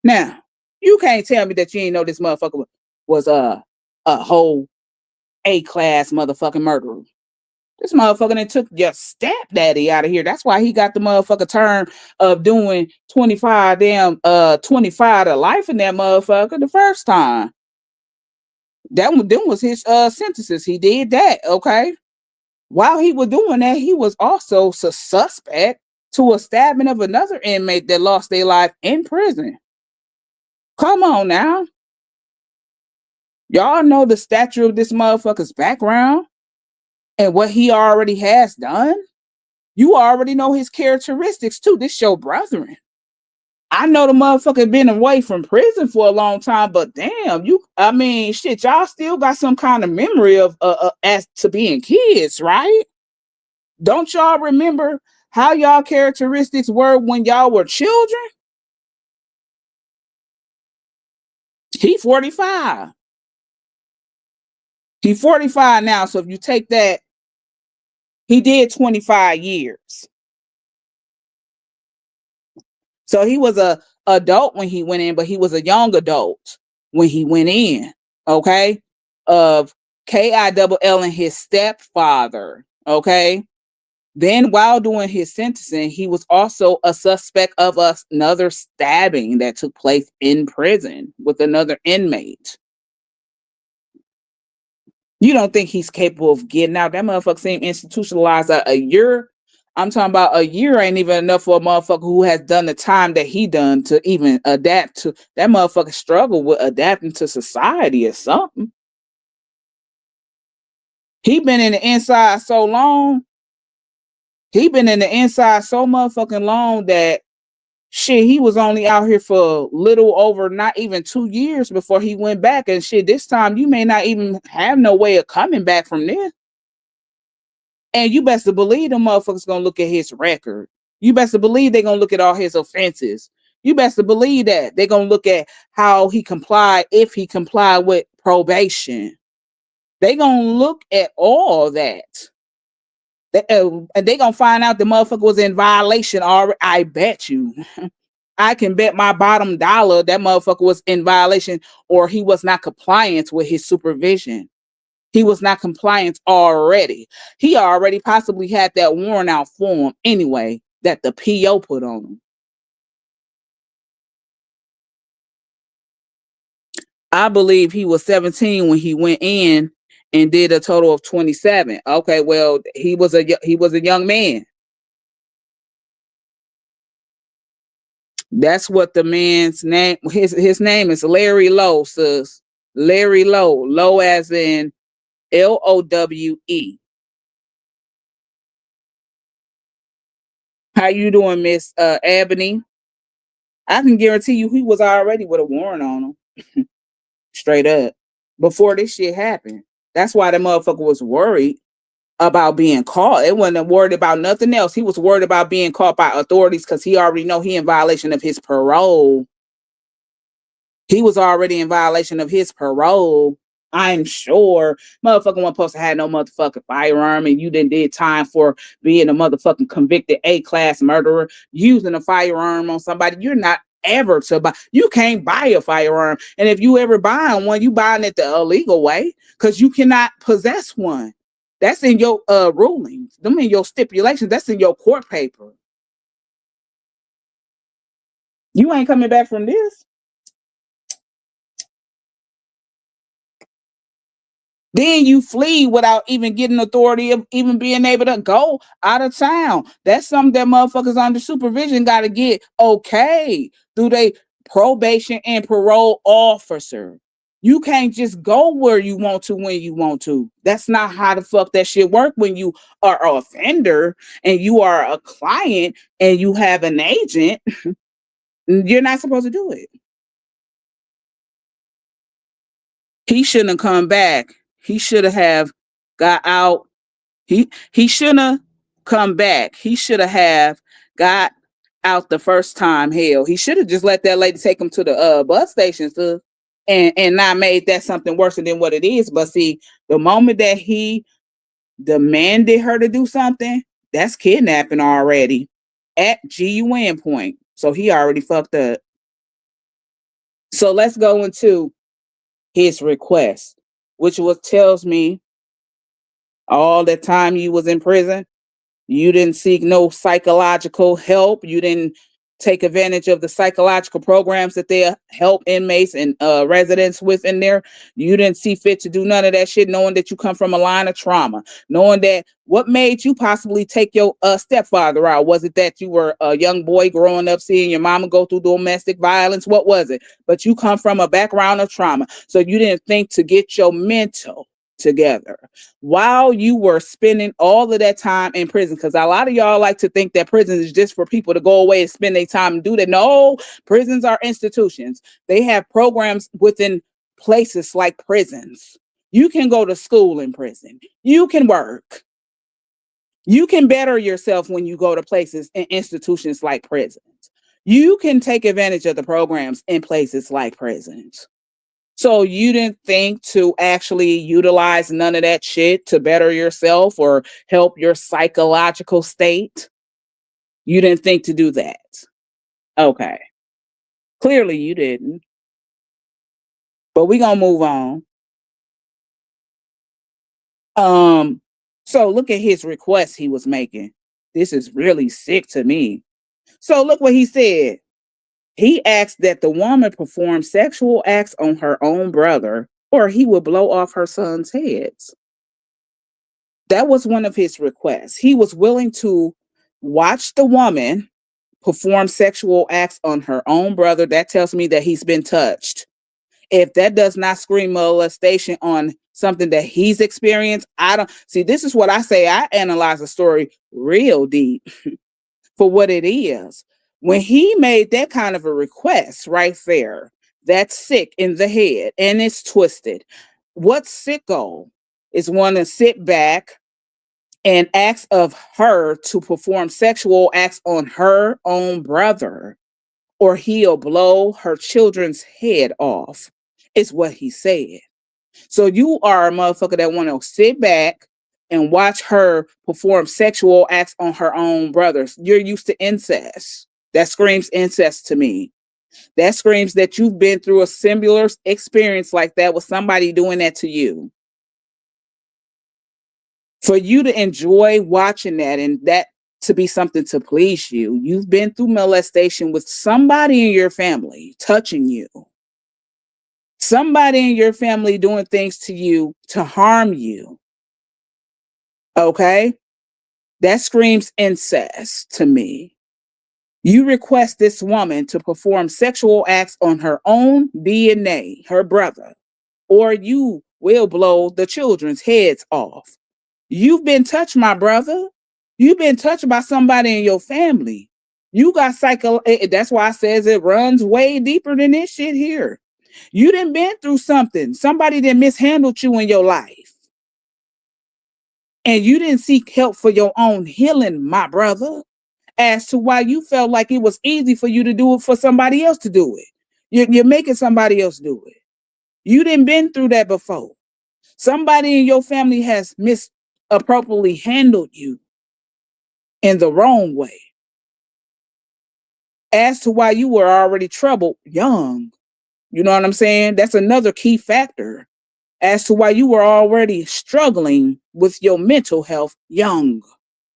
Now, you can't tell me that you ain't know this motherfucker was a whole A-class motherfucking murderer. This motherfucker that took your stepdaddy out of here. That's why he got the motherfucker term of doing 25 25 to life in that motherfucker the first time. Them was his sentences. He did that, okay? While he was doing that, he was also suspect to a stabbing of another inmate that lost their life in prison. Come on now. Y'all know the stature of this motherfucker's background and what he already has done. You already know his characteristics too. This your brethren. I know the motherfucker been away from prison for a long time, but damn, I mean, shit, y'all still got some kind of memory of as to being kids, right? Don't y'all remember how y'all characteristics were when y'all were children? He 45. He 45 now. So if you take that, he did 25 years. So he was a adult when he went in, but he was a young adult when he went in. Okay. Of KILL and his stepfather. Okay. Then while doing his sentencing, he was also a suspect of another stabbing that took place in prison with another inmate. You don't think he's capable of getting out? That motherfucker seemed institutionalized a year. I'm talking about a year ain't even enough for a motherfucker who has done the time that he done to even adapt to. That motherfucker struggle with adapting to society or something. He been in the inside so long. He been in the inside so motherfucking long that shit, he was only out here for little over not even 2 years before he went back. And shit, this time you may not even have no way of coming back from this. And you best to believe them motherfuckers gonna look at his record. You best to believe they're gonna look at all his offenses. You best to believe that they're gonna look at how he complied, if he complied with probation. They gonna look at all that. And they gonna find out the motherfucker was in violation already. I bet you. I can bet my bottom dollar that motherfucker was in violation or he was not compliant with his supervision. He was not compliant already. He already possibly had that worn out form anyway that the PO put on him. I believe he was 17 when he went in and did a total of 27. Okay, well, he was a young man. That's what the man's name, his name is Larry Lowe, sis. Larry Lowe. Lowe as in Lowe. How you doing, Miss Ebony? I can guarantee you he was already with a warrant on him. Straight up. Before this shit happened. That's why the motherfucker was worried about being caught. It wasn't worried about nothing else. He was worried about being caught by authorities because he already know he in violation of his parole. He was already in violation of his parole. I'm sure motherfucker wasn't supposed to have no motherfucking firearm, and you did time for being a motherfucking convicted A-class murderer using a firearm on somebody. You're not ever to buy. You can't buy a firearm, and if you ever buy one, you buying it the illegal way because you cannot possess one. That's in your rulings. Them in your stipulations. That's in your court paper. You ain't coming back from this. Then you flee without even getting authority of even being able to go out of town. That's something that motherfuckers under supervision got to get okay through they probation and parole officer. You can't just go where you want to when you want to. That's not how the fuck that shit work when you are an offender and you are a client and you have an agent. You're not supposed to do it. He shouldn't have come back. He should have got out. He shouldn't have come back. He should have got out the first time. Hell, he should have just let that lady take him to the bus station, too, and not made that something worse than what it is. But see, the moment that he demanded her to do something, that's kidnapping already at GUN point. So he already fucked up. So let's go into his request, which was tells me all the time you was in prison, you didn't seek no psychological help. You didn't take advantage of the psychological programs that they help inmates and residents with in there. You didn't see fit to do none of that shit, knowing that you come from a line of trauma, knowing that what made you possibly take your stepfather out? Was it that you were a young boy growing up, seeing your mama go through domestic violence? What was it? But you come from a background of trauma. So you didn't think to get your mental together while you were spending all of that time in prison, because a lot of y'all like to think that prison is just for people to go away and spend their time and do that. No, prisons are institutions. They have programs within places like prisons. You can go to school in prison. You can work. You can better yourself when you go to places and institutions like prisons. You can take advantage of the programs in places like prisons. So you didn't think to actually utilize none of that shit to better yourself or help your psychological state? You didn't think to do that. Okay. Clearly you didn't. But we're gonna move on. So look at his request he was making. This is really sick to me. So look what he said. He asked that the woman perform sexual acts on her own brother, or he would blow off her son's heads. That was one of his requests. He was willing to watch the woman perform sexual acts on her own brother. That tells me that he's been touched. If that does not scream molestation on something that he's experienced, I don't see. This is what I say. I analyze the story real deep for what it is. When he made that kind of a request right there, that's sick in the head and it's twisted. What sicko is want to sit back and acts of her to perform sexual acts on her own brother, or he'll blow her children's head off, is what he said. So you are a motherfucker that want to sit back and watch her perform sexual acts on her own brothers. You're used to incest. That screams incest to me. That screams that you've been through a similar experience like that with somebody doing that to you. For you to enjoy watching that and that to be something to please you, you've been through molestation with somebody in your family touching you. Somebody in your family doing things to you to harm you. Okay? That screams incest to me. You request this woman to perform sexual acts on her own DNA, her brother, or you will blow the children's heads off. You've been touched, my brother. You've been touched by somebody in your family. You got that's why I says it runs way deeper than this shit here. You done been through something. Somebody that mishandled you in your life. And you didn't seek help for your own healing, my brother, as to why you felt like it was easy for you to do it for somebody else to do it. You're making somebody else do it. You didn't been through that before. Somebody in your family has misappropriately handled you in the wrong way. As to why you were already troubled young. You know what I'm saying? That's another key factor as to why you were already struggling with your mental health young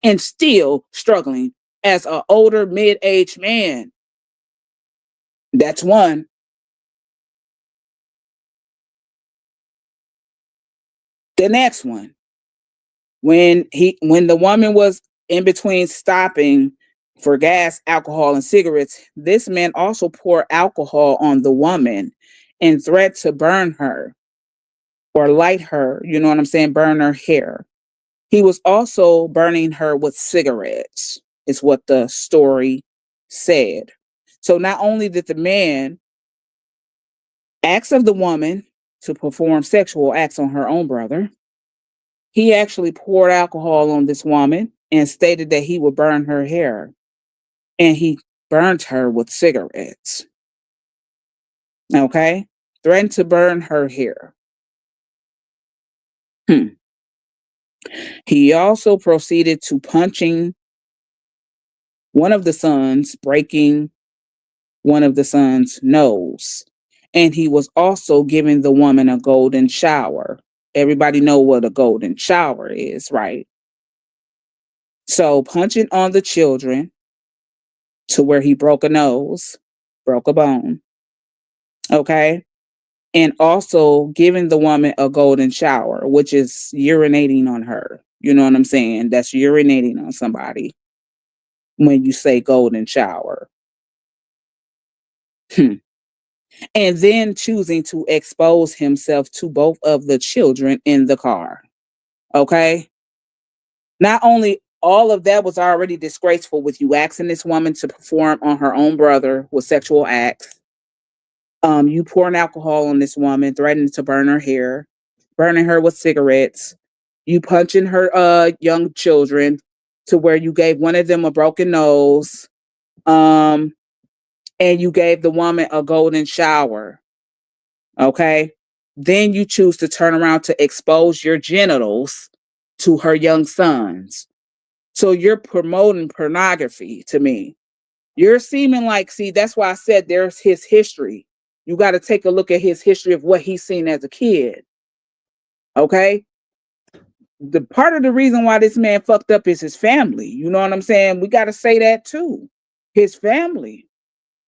and still struggling as an older mid-aged man. That's one. The next one, when the woman was in between stopping for gas, alcohol, and cigarettes, this man also poured alcohol on the woman and threat to burn her or light her, you know what I'm saying, burn her hair. He was also burning her with cigarettes, is what the story said. So not only did the man ask of the woman to perform sexual acts on her own brother, he actually poured alcohol on this woman and stated that he would burn her hair. And he burned her with cigarettes. Okay? Threatened to burn her hair. He also proceeded to punching one of the sons, breaking one of the son's nose. And he was also giving the woman a golden shower. Everybody know what a golden shower is, right? So punching on the children to where he broke a nose, broke a bone. Okay? And also giving the woman a golden shower, which is urinating on her. You know what I'm saying? That's urinating on somebody when you say golden shower. And then choosing to expose himself to both of the children in the car. Okay? Not only all of that was already disgraceful with you asking this woman to perform on her own brother with sexual acts. You pouring alcohol on this woman, threatening to burn her hair, burning her with cigarettes, you punching her young children to where you gave one of them a broken nose, and you gave the woman a golden shower. Okay. Then you choose to turn around to expose your genitals to her young sons. So you're promoting pornography to me. You're seeming like, see, that's why I said there's his history. You got to take a look at his history of what he's seen as a kid. Okay. The part of the reason why this man fucked up is his family. You know what I'm saying? We got to say that too. His family.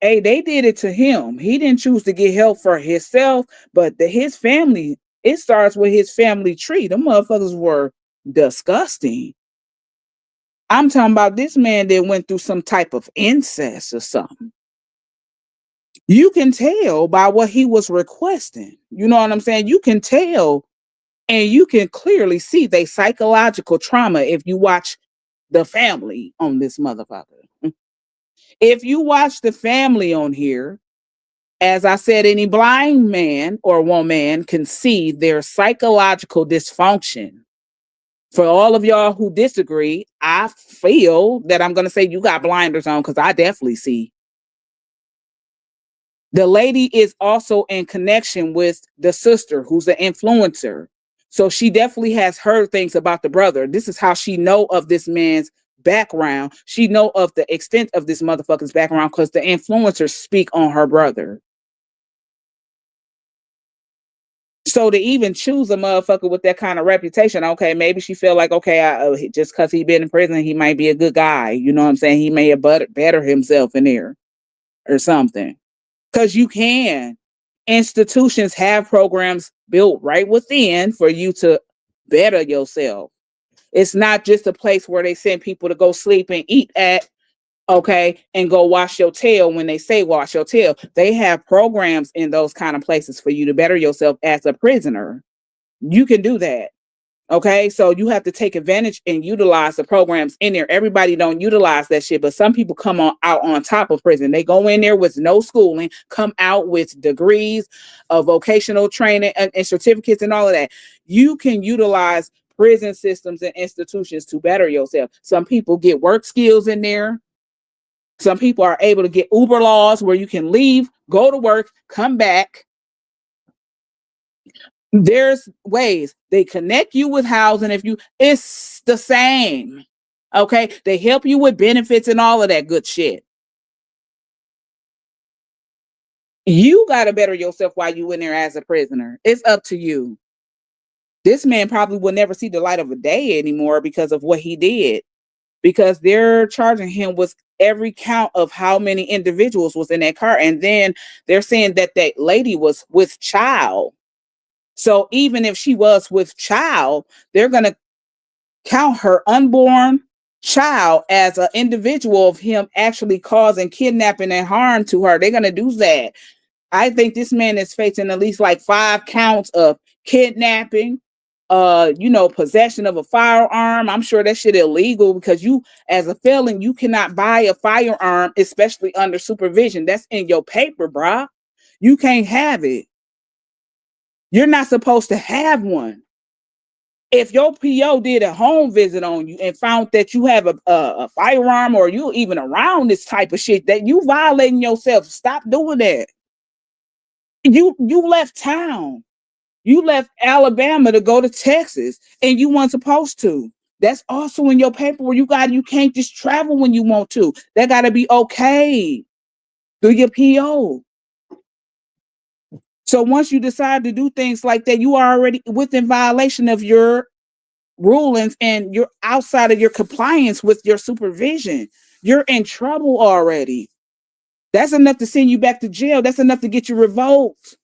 Hey, they did it to him. He didn't choose to get help for himself, but his family, it starts with his family tree. Them motherfuckers were disgusting. I'm talking about this man that went through some type of incest or something. You can tell by what he was requesting. You know what I'm saying? You can tell and you can clearly see the psychological trauma if you watch the family on this motherfucker. If you watch the family on here, as I said, any blind man or woman can see their psychological dysfunction. For all of y'all who disagree, I feel that I'm going to say you got blinders on because I definitely see. The lady is also in connection with the sister who's an influencer. So she definitely has heard things about the brother. This is how she know of this man's background. She know of the extent of this motherfucker's background because the influencers speak on her brother. So to even choose a motherfucker with that kind of reputation, okay, maybe she feel like, okay, just because he been in prison, he might be a good guy. You know what I'm saying? He may have better himself in there or something. Because you can. Institutions have programs built right within for you to better yourself. It's not just a place where they send people to go sleep and eat at, okay, and go wash your tail when they say wash your tail. They have programs in those kind of places for you to better yourself as a prisoner. You can do that. Okay, so you have to take advantage and utilize the programs in there. Everybody don't utilize that shit, but some people come out on top of prison. They go in there with no schooling, come out with degrees of vocational training and certificates and all of that. You can utilize prison systems and institutions to better yourself. Some people get work skills in there. Some people are able to get Uber laws where you can leave, go to work, come back. There's ways they connect you with housing. It's the same. Okay. They help you with benefits and all of that good shit. You got to better yourself while you in there as a prisoner. It's up to you. This man probably will never see the light of a day anymore because of what he did, because they're charging him with every count of how many individuals was in that car. And then they're saying that that lady was with child. So even if she was with child, they're going to count her unborn child as an individual of him actually causing kidnapping and harm to her. They're going to do that. I think this man is facing at least like 5 counts of kidnapping, possession of a firearm. I'm sure that shit illegal because you, as a felon, you cannot buy a firearm, especially under supervision. That's in your paper, bruh. You can't have it. You're not supposed to have one. If your PO did a home visit on you and found that you have a firearm or you even around this type of shit, that you violating yourself. Stop doing that. You left town. You left Alabama to go to Texas and you weren't supposed to. That's also in your paper where you can't just travel when you want to. That gotta be okay. Do your PO. So once you decide to do things like that, you are already within violation of your rulings and you're outside of your compliance with your supervision. You're in trouble already. That's enough to send you back to jail. That's enough to get you revoked.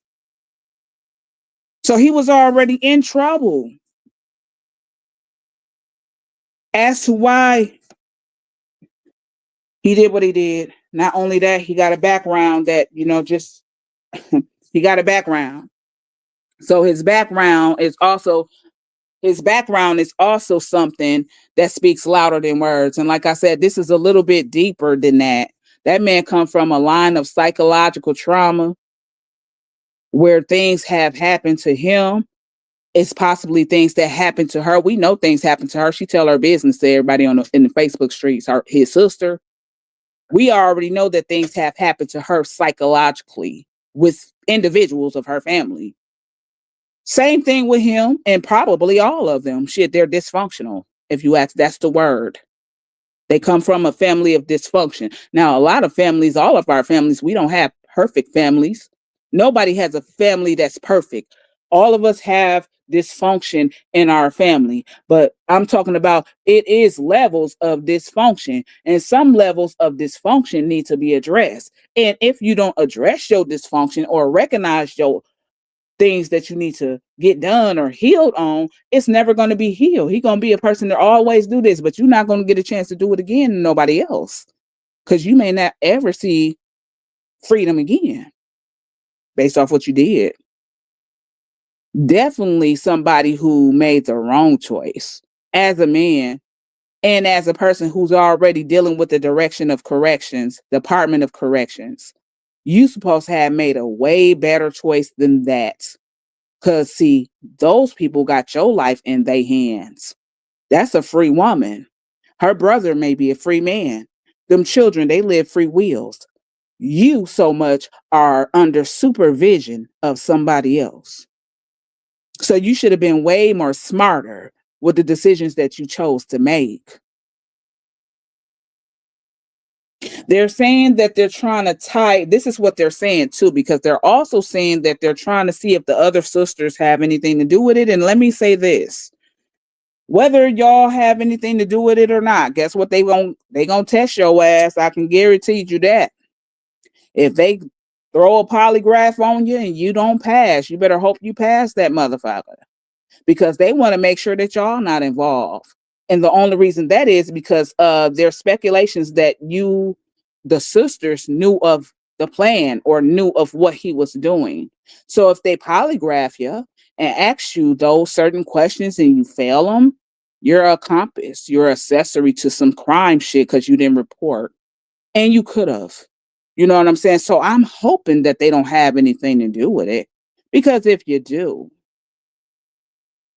So he was already in trouble. As to why he did what he did, not only that, he got a background that, just he got a background. So his background is also something that speaks louder than words. And like I said, this is a little bit deeper than that. That man come from a line of psychological trauma where things have happened to him. It's possibly things that happened to her. We know things happened to her. She tell her business to everybody in the Facebook streets. His sister. We already know that things have happened to her psychologically with individuals of her family. Same thing with him and probably all of them. Shit, they're dysfunctional. If you ask, that's the word. They come from a family of dysfunction. Now, a lot of families, all of our families, we don't have perfect families. Nobody has a family that's perfect. All of us have dysfunction in our family, but I'm talking about it is levels of dysfunction, and some levels of dysfunction need to be addressed. And if you don't address your dysfunction or recognize your things that you need to get done or healed on, it's never going to be healed. He's going to be a person that always do this, but you're not going to get a chance to do it again to nobody else because you may not ever see freedom again based off what you did. Definitely somebody who made the wrong choice as a man and as a person who's already dealing with the Department of Corrections. You supposed to have made a way better choice than that. Because, see, those people got your life in their hands. That's a free woman. Her brother may be a free man. Them children, they live free wills. You so much are under supervision of somebody else. So you should have been way more smarter with the decisions that you chose to make. They're saying that they're trying to tie, this is what they're saying too, because they're also saying that they're trying to see if the other sisters have anything to do with it. And let me say this, whether y'all have anything to do with it or not, guess what they gonna test your ass. I can guarantee you that. If they throw a polygraph on you and you don't pass, you better hope you pass that motherfucker. Because they want to make sure that y'all not involved. And the only reason that is because there's speculations that the sisters knew of the plan or knew of what he was doing. So if they polygraph you and ask you those certain questions and you fail them, you're an accomplice. You're accessory to some crime shit because you didn't report. And you could have. You know what I'm saying? So I'm hoping that they don't have anything to do with it. Because if you do,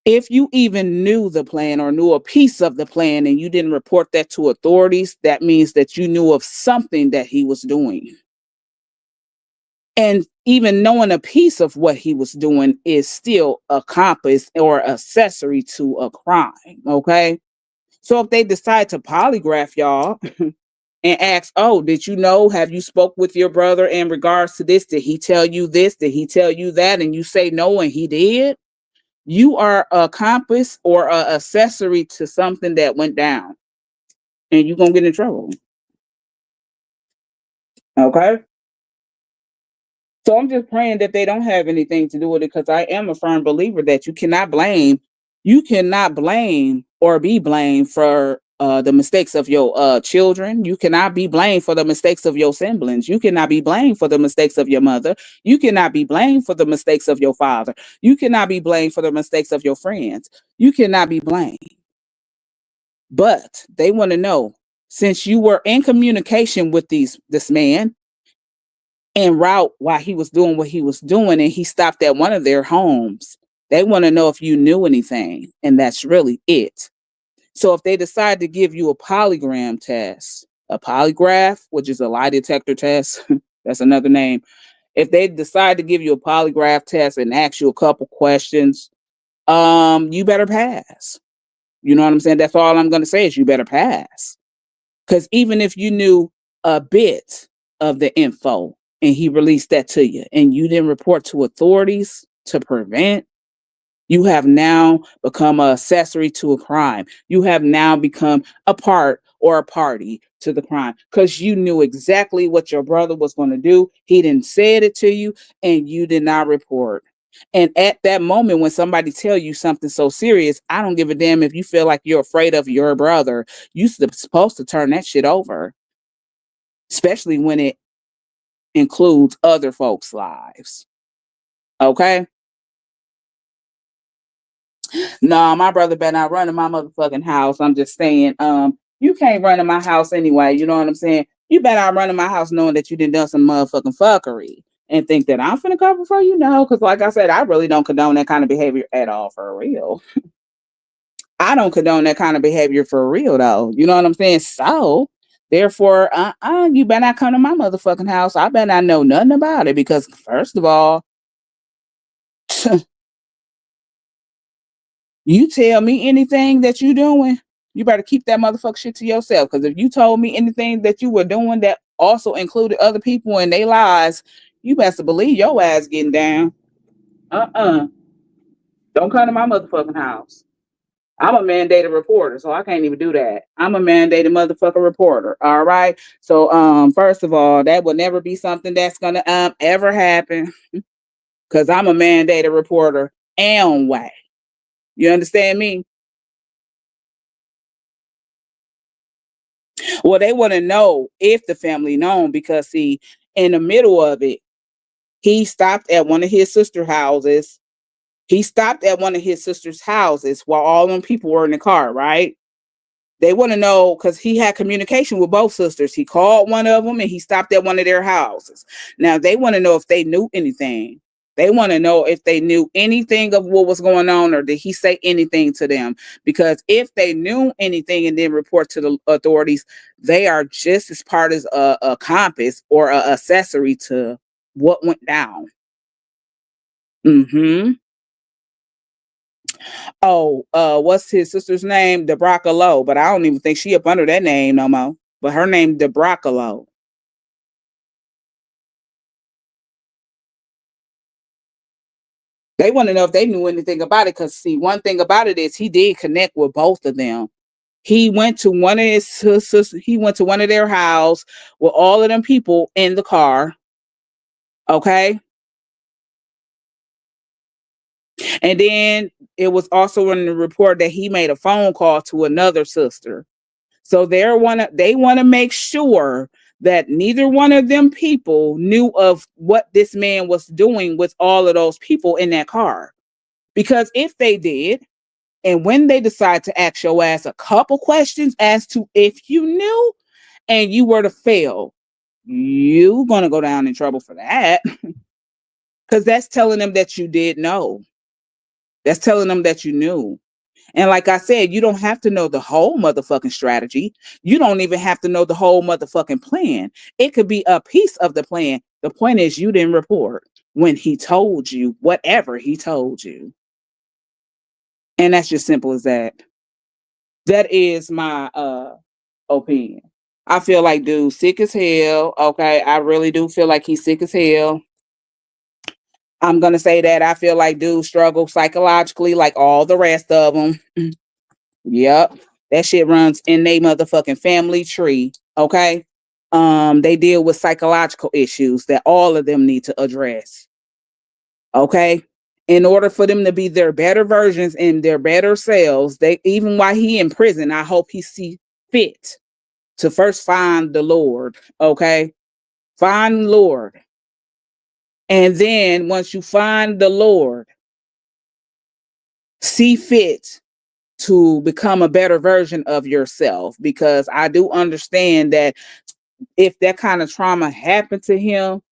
if you even knew the plan or knew a piece of the plan and you didn't report that to authorities, that means that you knew of something that he was doing. And even knowing a piece of what he was doing is still accomplice or accessory to a crime. Okay. So if they decide to polygraph y'all and ask, oh, did you know, have you spoke with your brother in regards to this? Did he tell you this? Did he tell you that? And you say no, and he did. You are an accomplice or an accessory to something that went down, and you're going to get in trouble. Okay? So I'm just praying that they don't have anything to do with it because I am a firm believer that you cannot blame or be blamed for the mistakes of your children. You cannot be blamed for the mistakes of your siblings. You cannot be blamed for the mistakes of your mother. You cannot be blamed for the mistakes of your father. You cannot be blamed for the mistakes of your friends. You cannot be blamed. But they want to know, since you were in communication with this man en route while he was doing what he was doing, and he stopped at one of their homes, they want to know if you knew anything. And that's really it. So if they decide to give you a polygram test, a polygraph, which is a lie detector test, that's another name. If they decide to give you a polygraph test and ask you a couple questions, you better pass. You know what I'm saying? That's all I'm going to say is you better pass. Because even if you knew a bit of the info and he released that to you and you didn't report to authorities to prevent, you have now become an accessory to a crime. You have now become a part or a party to the crime because you knew exactly what your brother was going to do. He didn't say it to you and you did not report. And at that moment, when somebody tell you something so serious, I don't give a damn if you feel like you're afraid of your brother. You're supposed to turn that shit over, especially when it includes other folks' lives. Okay? No, my brother better not run in my motherfucking house. I'm just saying, you can't run in my house anyway. You know what I'm saying? You better not run in my house knowing that you done some motherfucking fuckery and think that I'm finna cover for you. No, because like I said, I really don't condone that kind of behavior at all for real. I don't condone that kind of behavior for real though. You know what I'm saying? So therefore, you better not come to my motherfucking house. I better not know nothing about it because first of all, you tell me anything that you doing, you better keep that motherfucker shit to yourself. Because if you told me anything that you were doing that also included other people in their lives, you best believe your ass getting down. Uh-uh. Don't come to my motherfucking house. I'm a mandated reporter, so I can't even do that. I'm a mandated motherfucking reporter. All right. So first of all, that will never be something that's gonna ever happen. Cause I'm a mandated reporter and way. You understand me? Well, they want to know if the family known because see, in the middle of it, he stopped at one of his sister houses. He stopped at one of his sister's houses while all them people were in the car, right? They want to know because he had communication with both sisters. He called one of them and he stopped at one of their houses. Now they want to know if they knew anything. They want to know if they knew anything of what was going on or did he say anything to them? Because if they knew anything and then report to the authorities, they are just as part as a compass or an accessory to what went down. Mm-hmm. Oh, what's his sister's name? Lowe, but I don't even think she up under that name no more. But her name Lowe. They want to know if they knew anything about it because see, one thing about it is he did connect with both of them. He went to one of his sisters. He went to one of their house with all of them people in the car. Okay, and then it was also in the report that he made a phone call to another sister. So they want to make sure that neither one of them people knew of what this man was doing with all of those people in that car. Because if they did, and when they decide to ask your ass a couple questions as to if you knew and you were to fail, you gonna go down in trouble for that. Because that's telling them that you did know. That's telling them that you knew. And like I said, you don't have to know the whole motherfucking strategy. You don't even have to know the whole motherfucking plan. It could be a piece of the plan. The point is you didn't report when he told you whatever he told you. And that's just simple as that. That is my opinion. I feel like dude sick as hell. Okay. I really do feel like he's sick as hell. I'm gonna say that I feel like dude struggles psychologically like all the rest of them. Yep. That shit runs in they motherfucking family tree. Okay. They deal with psychological issues that all of them need to address. Okay. In order for them to be their better versions and their better selves, they even while he in prison, I hope he see fit to first find the Lord, okay? Find the Lord. And then once you find the Lord, see fit to become a better version of yourself, because I do understand that if that kind of trauma happened to him,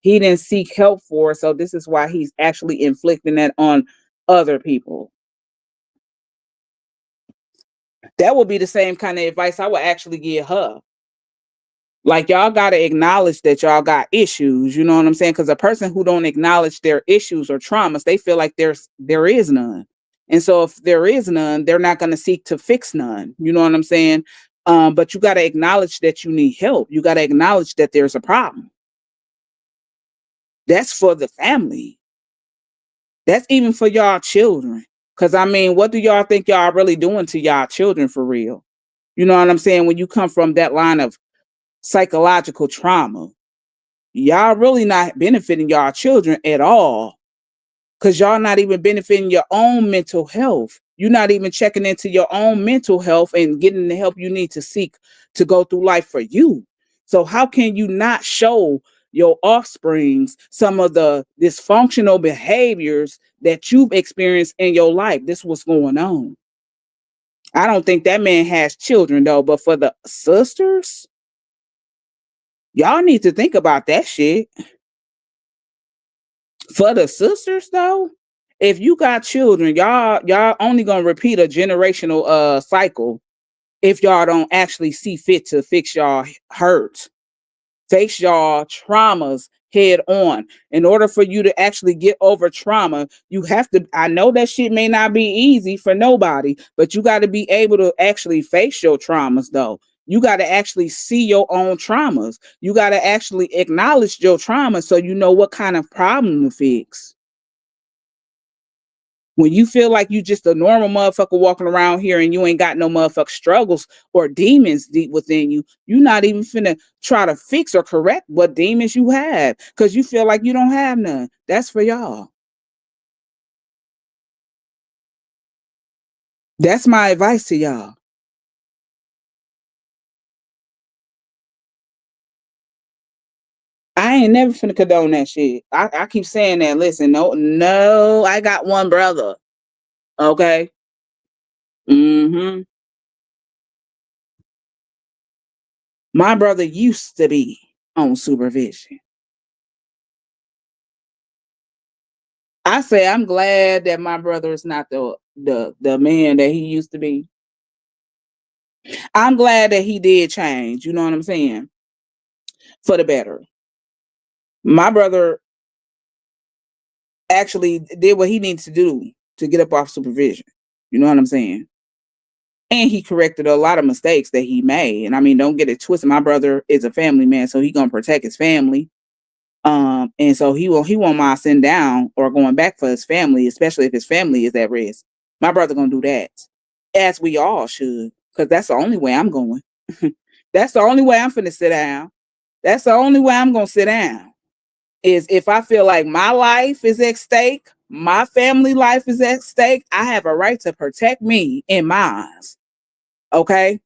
he didn't seek help for it. So this is why he's actually inflicting that on other people. That would be the same kind of advice I would actually give her. Like, y'all got to acknowledge that y'all got issues. You know what I'm saying? Because a person who don't acknowledge their issues or traumas, they feel like there is none. And so if there is none, they're not going to seek to fix none. You know what I'm saying? But you got to acknowledge that you need help. You got to acknowledge that there's a problem. That's for the family. That's even for y'all children. Because, I mean, what do y'all think y'all really doing to y'all children for real? You know what I'm saying? When you come from that line of psychological trauma, y'all really not benefiting y'all children at all, because y'all not even benefiting your own mental health. You're not even checking into your own mental health and getting the help you need to seek to go through life for you. So how can you not show your offsprings some of the dysfunctional behaviors that you've experienced in your life? This what's going on. I don't think that man has children though, but for the sisters, y'all need to think about that shit. For the sisters though, if you got children, y'all only gonna repeat a generational cycle if y'all don't actually see fit to fix y'all hurts, face y'all traumas head on. In order for you to actually get over trauma, you have to, I know that shit may not be easy for nobody, but you got to be able to actually face your traumas though. You got to actually see your own traumas. You got to actually acknowledge your trauma so you know what kind of problem to fix. When you feel like you just a normal motherfucker walking around here and you ain't got no motherfucking struggles or demons deep within you, you not even finna try to fix or correct what demons you have because you feel like you don't have none. That's for y'all. That's my advice to y'all. I ain't never finna condone that shit. I keep saying that. Listen, no, I got one brother. Okay. Mm-hmm. My brother used to be on supervision. I say I'm glad that my brother is not the man that he used to be. I'm glad that he did change. You know what I'm saying? For the better. My brother actually did what he needs to do to get up off supervision. You know what I'm saying? And he corrected a lot of mistakes that he made. And I mean, don't get it twisted. My brother is a family man, so he gonna protect his family. And so he won't mind sitting down or going back for his family, especially if his family is at risk. My brother gonna do that, as we all should, because that's the only way I'm going. That's the only way I'm finna sit down. That's the only way I'm gonna sit down. Is if I feel like my life is at stake, my family life is at stake, I have a right to protect me and mine. Okay,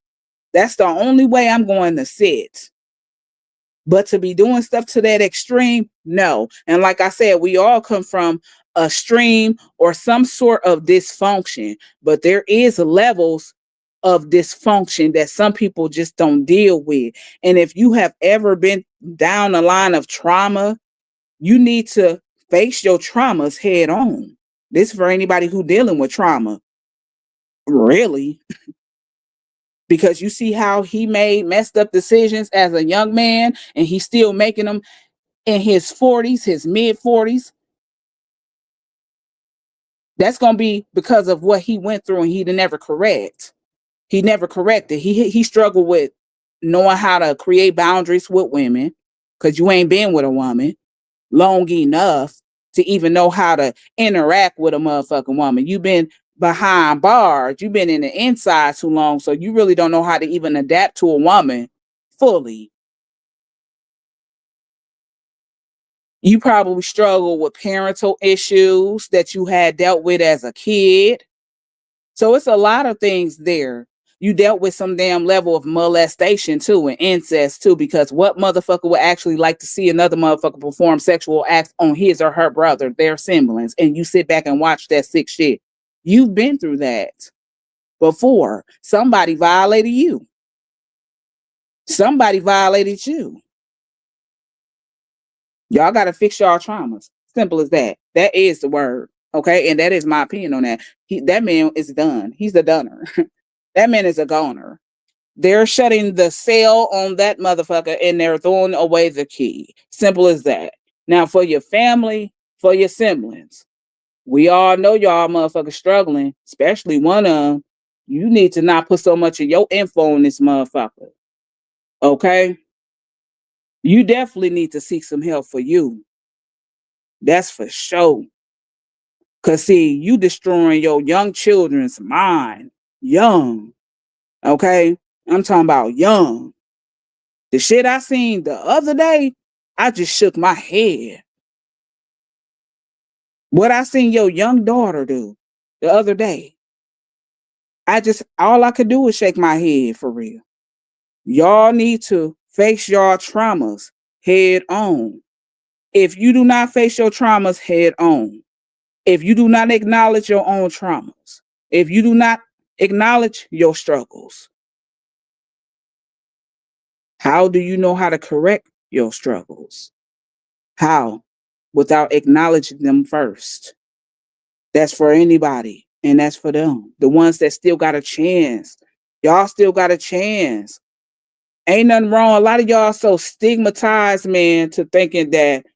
that's the only way I'm going to sit. But to be doing stuff to that extreme, no. And like I said, we all come from a stream or some sort of dysfunction, but there is levels of dysfunction that some people just don't deal with. And if you have ever been down the line of trauma, you need to face your traumas head on. This is for anybody who dealing with trauma. Really, because you see how he made messed up decisions as a young man and he's still making them in his 40s, his mid 40s. That's going to be because of what he went through and he never correct. He never corrected. He struggled with knowing how to create boundaries with women because you ain't been with a woman long enough to even know how to interact with a motherfucking woman. You've been behind bars. You've been in the inside too long. So you really don't know how to even adapt to a woman fully. You probably struggle with parental issues that you had dealt with as a kid. So it's a lot of things there. You dealt with some damn level of molestation too and incest too, because what motherfucker would actually like to see another motherfucker perform sexual acts on his or her brother, their siblings, and you sit back and watch that sick shit? You've been through that before. Somebody violated you. Somebody violated you. Y'all got to fix y'all traumas. Simple as that. That is the word. Okay. And that is my opinion on that. That man is done. He's a dunner. That man is a goner. They're shutting the sale on that motherfucker and they're throwing away the key. Simple as that. Now, for your family, for your siblings, we all know y'all motherfuckers struggling, especially one of them. You need to not put so much of your info on this motherfucker. Okay? You definitely need to seek some help for you. That's for sure. Because, see, you destroying your young children's mind. Young. Okay? I'm talking about young. The shit I seen the other day, I just shook my head. What I seen your young daughter do the other day, all I could do was shake my head for real. Y'all need to face y'all traumas head on. If you do not face your traumas head on, if you do not acknowledge your own traumas, if you do not acknowledge your struggles, how do you know how to correct your struggles? How? Without acknowledging them first. That's for anybody, and that's for them. The ones that still got a chance. Y'all still got a chance. Ain't nothing wrong. A lot of y'all so stigmatized, man, to thinking that,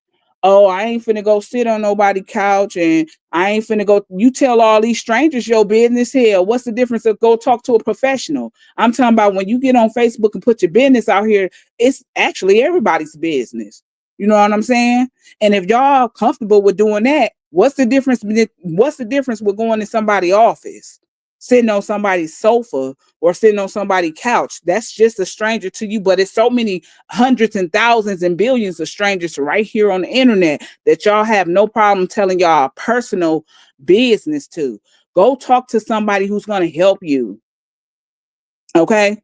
oh, I ain't finna go sit on nobody's couch and I ain't finna go. You tell all these strangers your business here. What's the difference of go talk to a professional? I'm talking about when you get on Facebook and put your business out here, it's actually everybody's business. You know what I'm saying? And if y'all comfortable with doing that, what's the difference? What's the difference with going to somebody's office, sitting on somebody's sofa or sitting on somebody's couch? That's just a stranger to you, but it's so many hundreds and thousands and billions of strangers right here on the internet that y'all have no problem telling y'all personal business to. Go talk to somebody who's going to help you. Okay?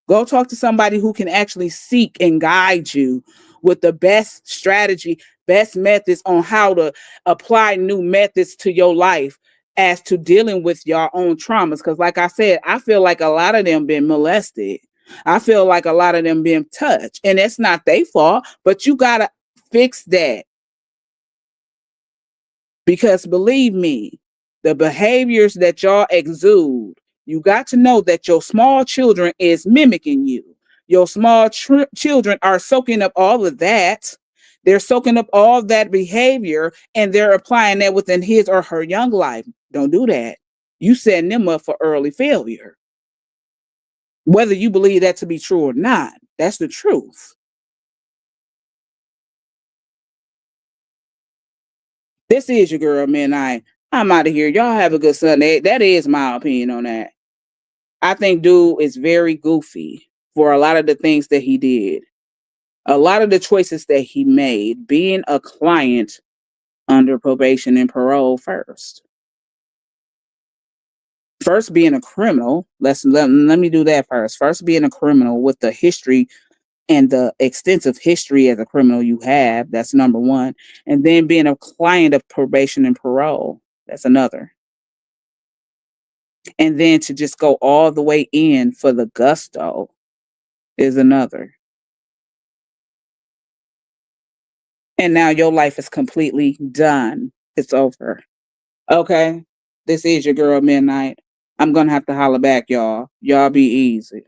Go talk to somebody who can actually seek and guide you with the best strategy, best methods on how to apply new methods to your life as to dealing with your own traumas. Because like I said, I feel like a lot of them been molested. I feel like a lot of them been touched. And it's not their fault, but you got to fix that. Because believe me, the behaviors that y'all exude, you got to know that your small children is mimicking you. Your small children are soaking up all of that. They're soaking up all that behavior and they're applying that within his or her young life. Don't do that. You setting them up for early failure. Whether you believe that to be true or not, that's the truth. This is your girl, man. I'm out of here. Y'all have a good Sunday. That is my opinion on that. I think dude is very goofy for a lot of the things that he did. A lot of the choices that he made, being a client under probation and parole first. First being a criminal, let me do that first. First being a criminal with the history and the extensive history as a criminal you have, that's number one. And then being a client of probation and parole, that's another. And then to just go all the way in for the gusto is another. And now your life is completely done. It's over. Okay? This is your girl, Midnight. I'm going to have to holler back, y'all. Y'all be easy.